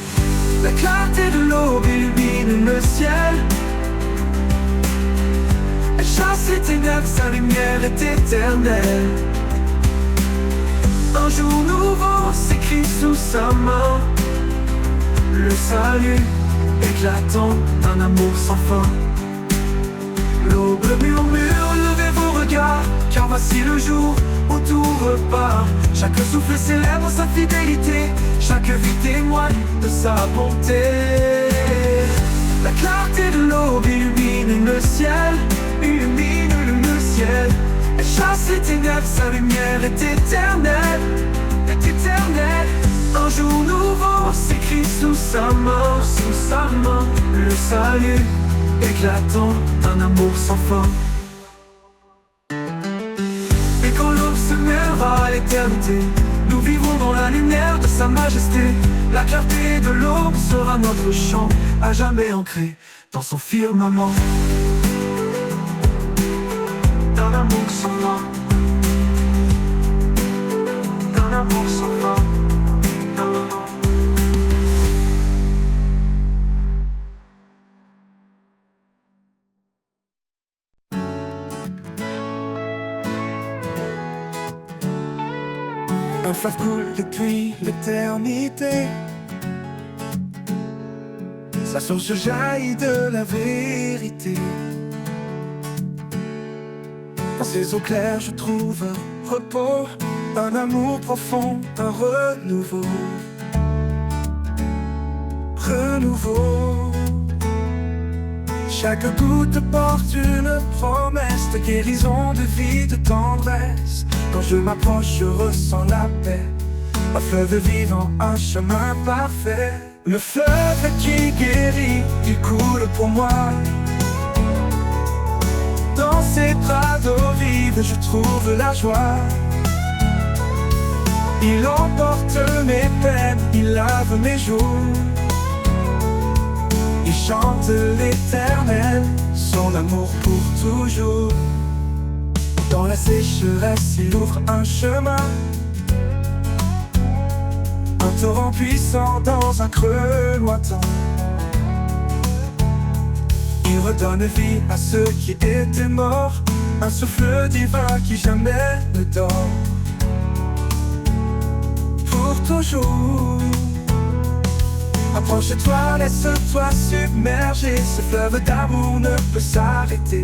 La clarté de l'aube illumine le ciel, elle chasse les ténèbres, sa lumière est éternelle. Un jour nouveau s'écrit sous sa main, le salut éclatant d'un amour sans fin. L'aube murmure, levez vos regards, car voici le jour où tout repart. Chaque souffle célèbre sa fidélité, chaque vie témoigne de sa bonté. La clarté de l'aube illumine le ciel, illumine le ciel. Elle chasse les ténèbres, sa lumière est éternelle, est éternelle. Un jour nouveau s'écrit sous sa main, le salut éclatant d'un amour sans fin. Et quand l'aube se mêlera à l'éternité, nous vivrons dans la lumière de sa majesté. La clarté de l'aube sera notre chant, à jamais ancré dans son firmament. D'un amour sans fin, d'un amour sans fin. Un fleuve coule depuis l'éternité, sa source jaillit de la vérité. Dans ses eaux claires je trouve un repos, un amour profond, un renouveau. Chaque goutte porte une promesse de guérison, de vie, de tendresse. Quand je m'approche, je ressens la paix. Un fleuve vivant, un chemin parfait. Le fleuve qui guérit, il coule pour moi. Dans ses bras d'eau vive, je trouve la joie. Il emporte mes peines, il lave mes jours. Il chante l'éternel, son amour pour toujours. Dans la sécheresse, il ouvre un chemin, un torrent puissant dans un creux lointain. Il redonne vie à ceux qui étaient morts, un souffle divin qui jamais ne dort. Pour toujours. Approche-toi, laisse-toi submerger. Ce fleuve d'amour ne peut s'arrêter.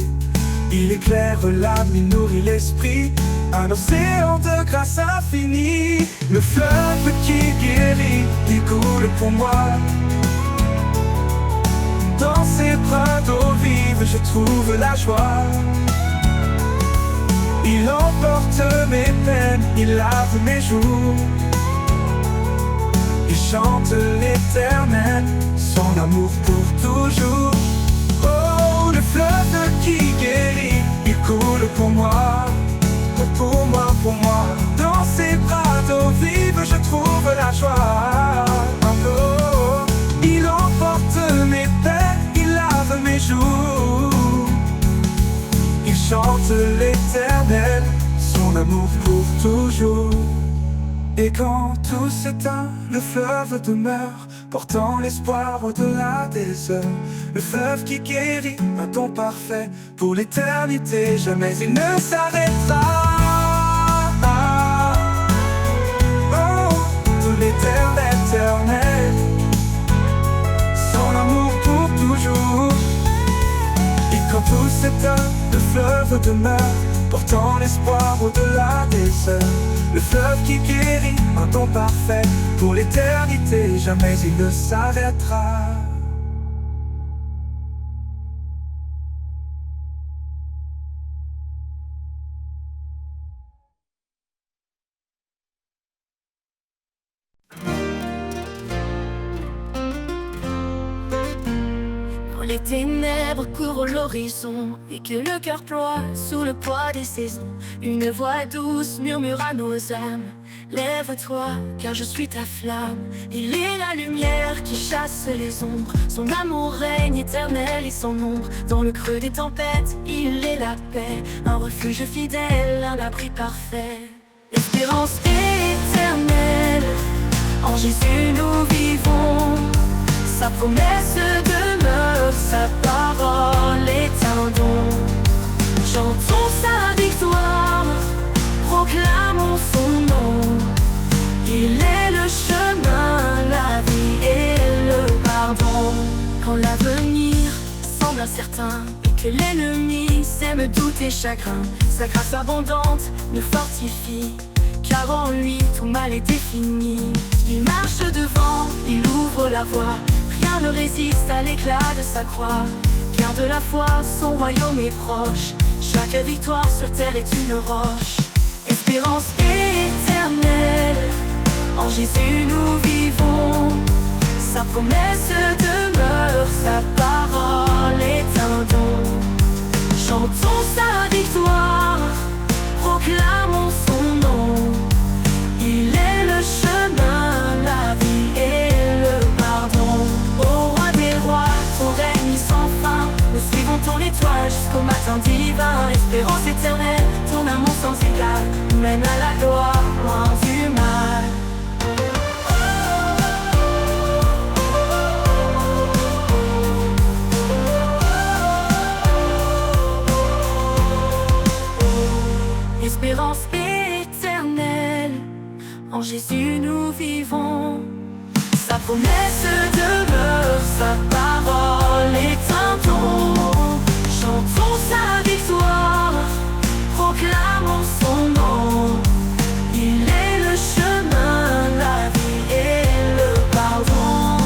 Il éclaire l'âme, il nourrit l'esprit. Un océan de grâce infinie. Le fleuve qui guérit, il coule pour moi. Dans ses bras d'eau vive, je trouve la joie. Il emporte mes peines, il lave mes jours. Il chante l'éternel, son amour pour toujours. Oh, le fleuve qui guérit, il coule pour moi. Pour moi, pour moi. Dans ses bras d'eau vive, je trouve la joie. Oh, il emporte mes peines, il lave mes jours. Il chante l'éternel, son amour pour toujours. Et quand tout s'éteint, le fleuve demeure, portant l'espoir au-delà des heures. Le fleuve qui guérit, un don parfait pour l'éternité, jamais il ne s'arrêtera. Oh, de l'éternel, éternel, son amour pour toujours. Et quand tout s'éteint, le fleuve demeure, portant l'espoir au-delà des heures. Le fleuve qui guérit, un don parfait pour l'éternité, jamais il ne s'arrêtera. Les ténèbres courent l'horizon et que le cœur ploie sous le poids des saisons. Une voix douce murmure à nos âmes: lève-toi, car je suis ta flamme. Il est la lumière qui chasse les ombres. Son amour règne éternel et sans ombre. Dans le creux des tempêtes, il est la paix. Un refuge fidèle, un abri parfait. espérance éternelle. En Jésus nous vivons, sa promesse demeure, sa parole est un don. Chantons sa victoire, proclamons son nom. Il est le chemin, la vie et le pardon. Quand l'avenir semble incertain et que l'ennemi sème doute et chagrin, sa grâce abondante nous fortifie, car en lui tout mal est défini. Il marche devant, il ouvre la voie, rien ne résiste à l'éclat de sa croix. Garde la foi, son royaume est proche, chaque victoire sur terre est une roche. Espérance éternelle, en Jésus nous vivons, sa promesse demeure, sa parole est un don. Chantons sa victoire, proclamons son nom. Il est le chemin, la vie et le pardon. Ô roi des rois, ton règne sans fin, nous suivons ton étoile jusqu'au matin divin. Espérance éternelle, ton amour sans égal nous mène à la gloire, loin du mal. Espérance éternelle, en Jésus nous vivons, sa promesse demeure, sa parole est un don. Chantons sa victoire, proclamons son nom. Il est le chemin, la vie et le pardon.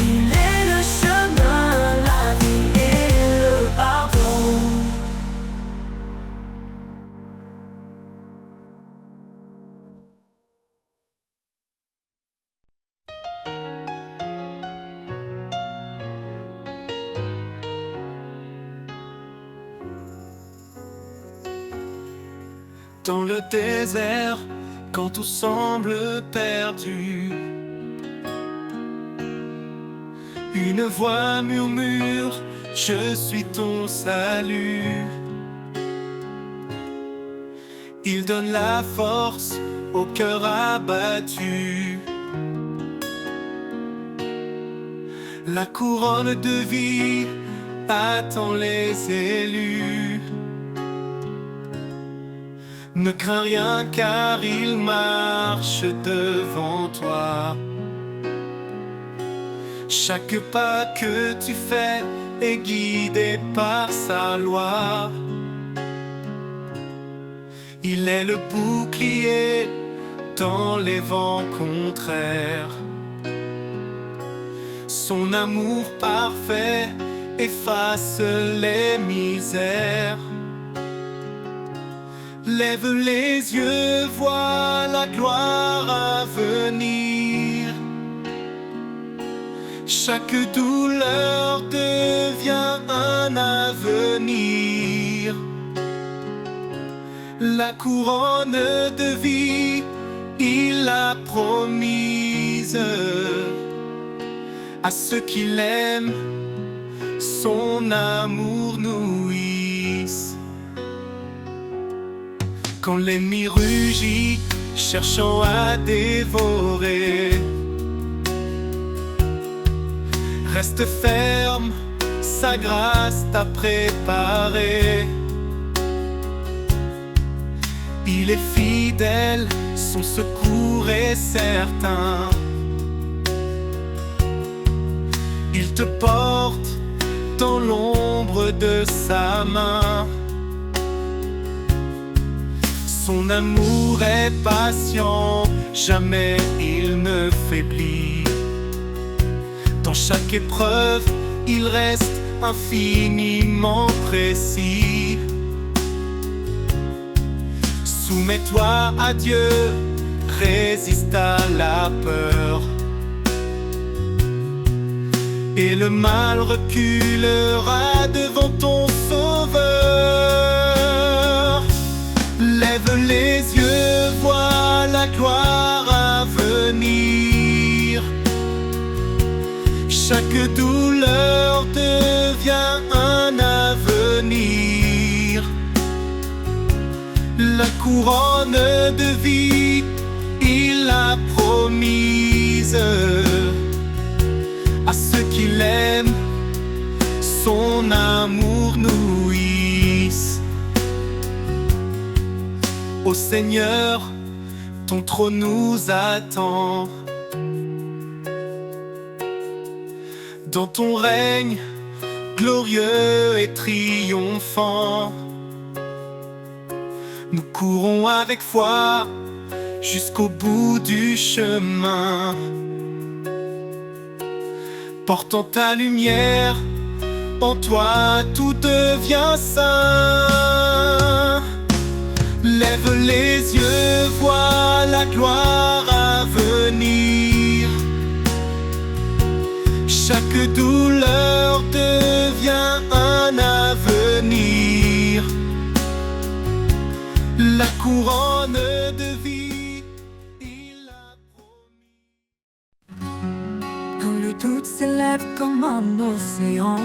Il est le chemin, la vie et le pardon. Dans le désert, quand tout semble perdu, une voix murmure, je suis ton salut. Il donne la force au cœur abattu. La couronne de vie attend les élus. Ne crains rien car il marche devant toi. Chaque pas que tu fais est guidé par sa loi. Il est le bouclier dans les vents contraires. Son amour parfait efface les misères. Lève les yeux, vois la gloire à venir. Chaque douleur devient un avenir. La couronne de vie, il l'a promise à ceux qui l'aiment, son amour nourrisse. Quand l'ennemi rugit, cherchant à dévorer, reste ferme, sa grâce t'a préparé. Il est fidèle, son secours est certain. Il te porte dans l'ombre de sa main. Son amour est patient, jamais il ne faiblit. Dans chaque épreuve, il reste infiniment précis. Soumets-toi à Dieu, résiste à la peur, et le mal reculera devant ton Sauveur. Lève les yeux, vois la gloire à venir. Chaque douleur devient un avenir. La couronne de vie, il l'a promise à ceux qui l'aiment, son amour nourrisse. Ô Seigneur, ton trône nous attend. Dans ton règne glorieux et triomphant, nous courons avec foi jusqu'au bout du chemin, portant ta lumière. En toi tout devient saint. Lève les yeux, vois la gloire à venir. Chaque douleur devient un avenir. La couronne de vie, il l'a promis. Quand le doute s'élève comme un océan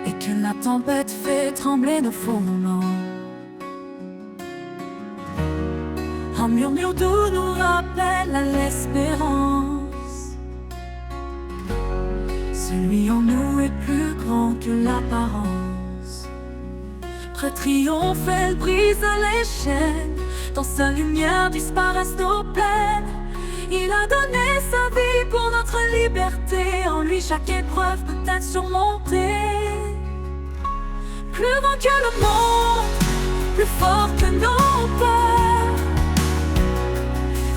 et que la tempête fait trembler nos fondements, un murmure doux nous rappelle à l'espérance. Celui en nous est plus grand que l'apparence. Près triomphel brise les chaînes, dans sa lumière disparaissent nos peines. Il a donné sa vie pour notre liberté. En lui chaque épreuve peut être surmontée. Plus grand que le monde, plus fort que nos peurs,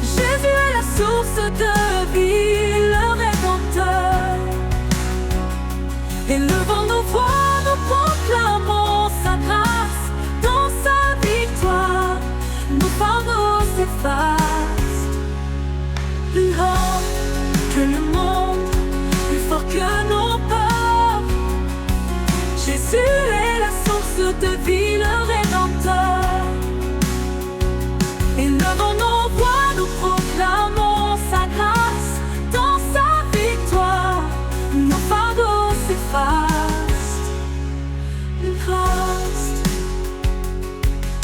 Jésus est la source de vie, le Rédempteur. Élevant nos voix, nous proclamons sa grâce. Dans sa victoire, nos fardeaux s'effacent. Plus haut que le monde, plus fort que nos peurs, Jésus est la source de vie, le Rédempteur. Élevant nos voix, nous proclamons sa grâce. Dans sa victoire, nos fardeaux s'effacent.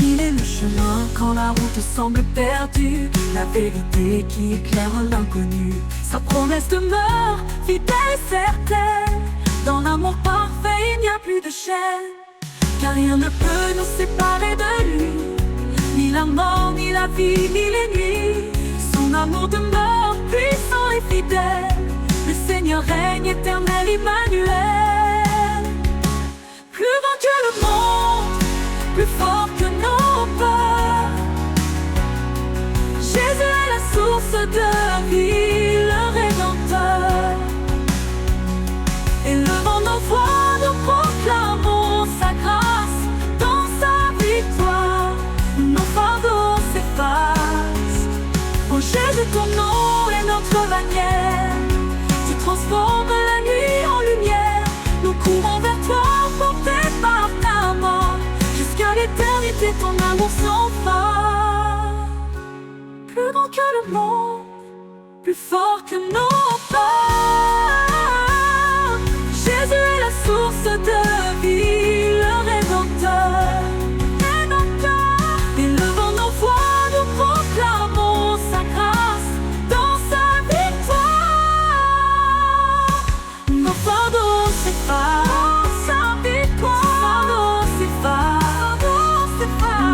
Il est le chemin quand la route semble perdue, la vérité qui éclaire l'inconnu. Sa promesse demeure fidèle et certaine. Dans l'amour parfait, il n'y a plus de chaîne, car rien ne peut nous séparer de lui. Ni la mort, ni la vie, ni les nuits. Son amour demeure puissant et fidèle. Le Seigneur règne éternel, Emmanuel. Plus grand que le monde, plus fort que nos peurs, Jésus est la source de vie, le Rédempteur. Élevant nos voix, nous proclamons sa grâce. Dans sa victoire, nos fardeaux s'effacent. Oh Jésus, ton nom est notre bannière. Tu transformes la nuit en lumière. Nous courons vers toi, portés par ta main. Jusqu'à l'éternité, ton amour sans fin. Plus grand que le monde, plus fort que nos peurs, Jésus est la source de vie, le Rédempteur. Élevant nos voix, nous proclamons sa grâce. Dans sa victoire, nos fardeaux s'effacent. Sa victoire,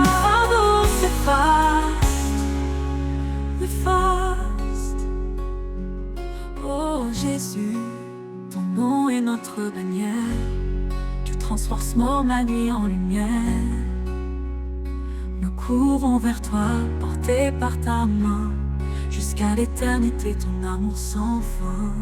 nos fardeaux s'effacent. Oh Jésus, ton nom est notre bannière. Tu transformes la nuit en lumière. Nous courons vers toi, portés par ta main. Jusqu'à l'éternité, ton amour sans fin.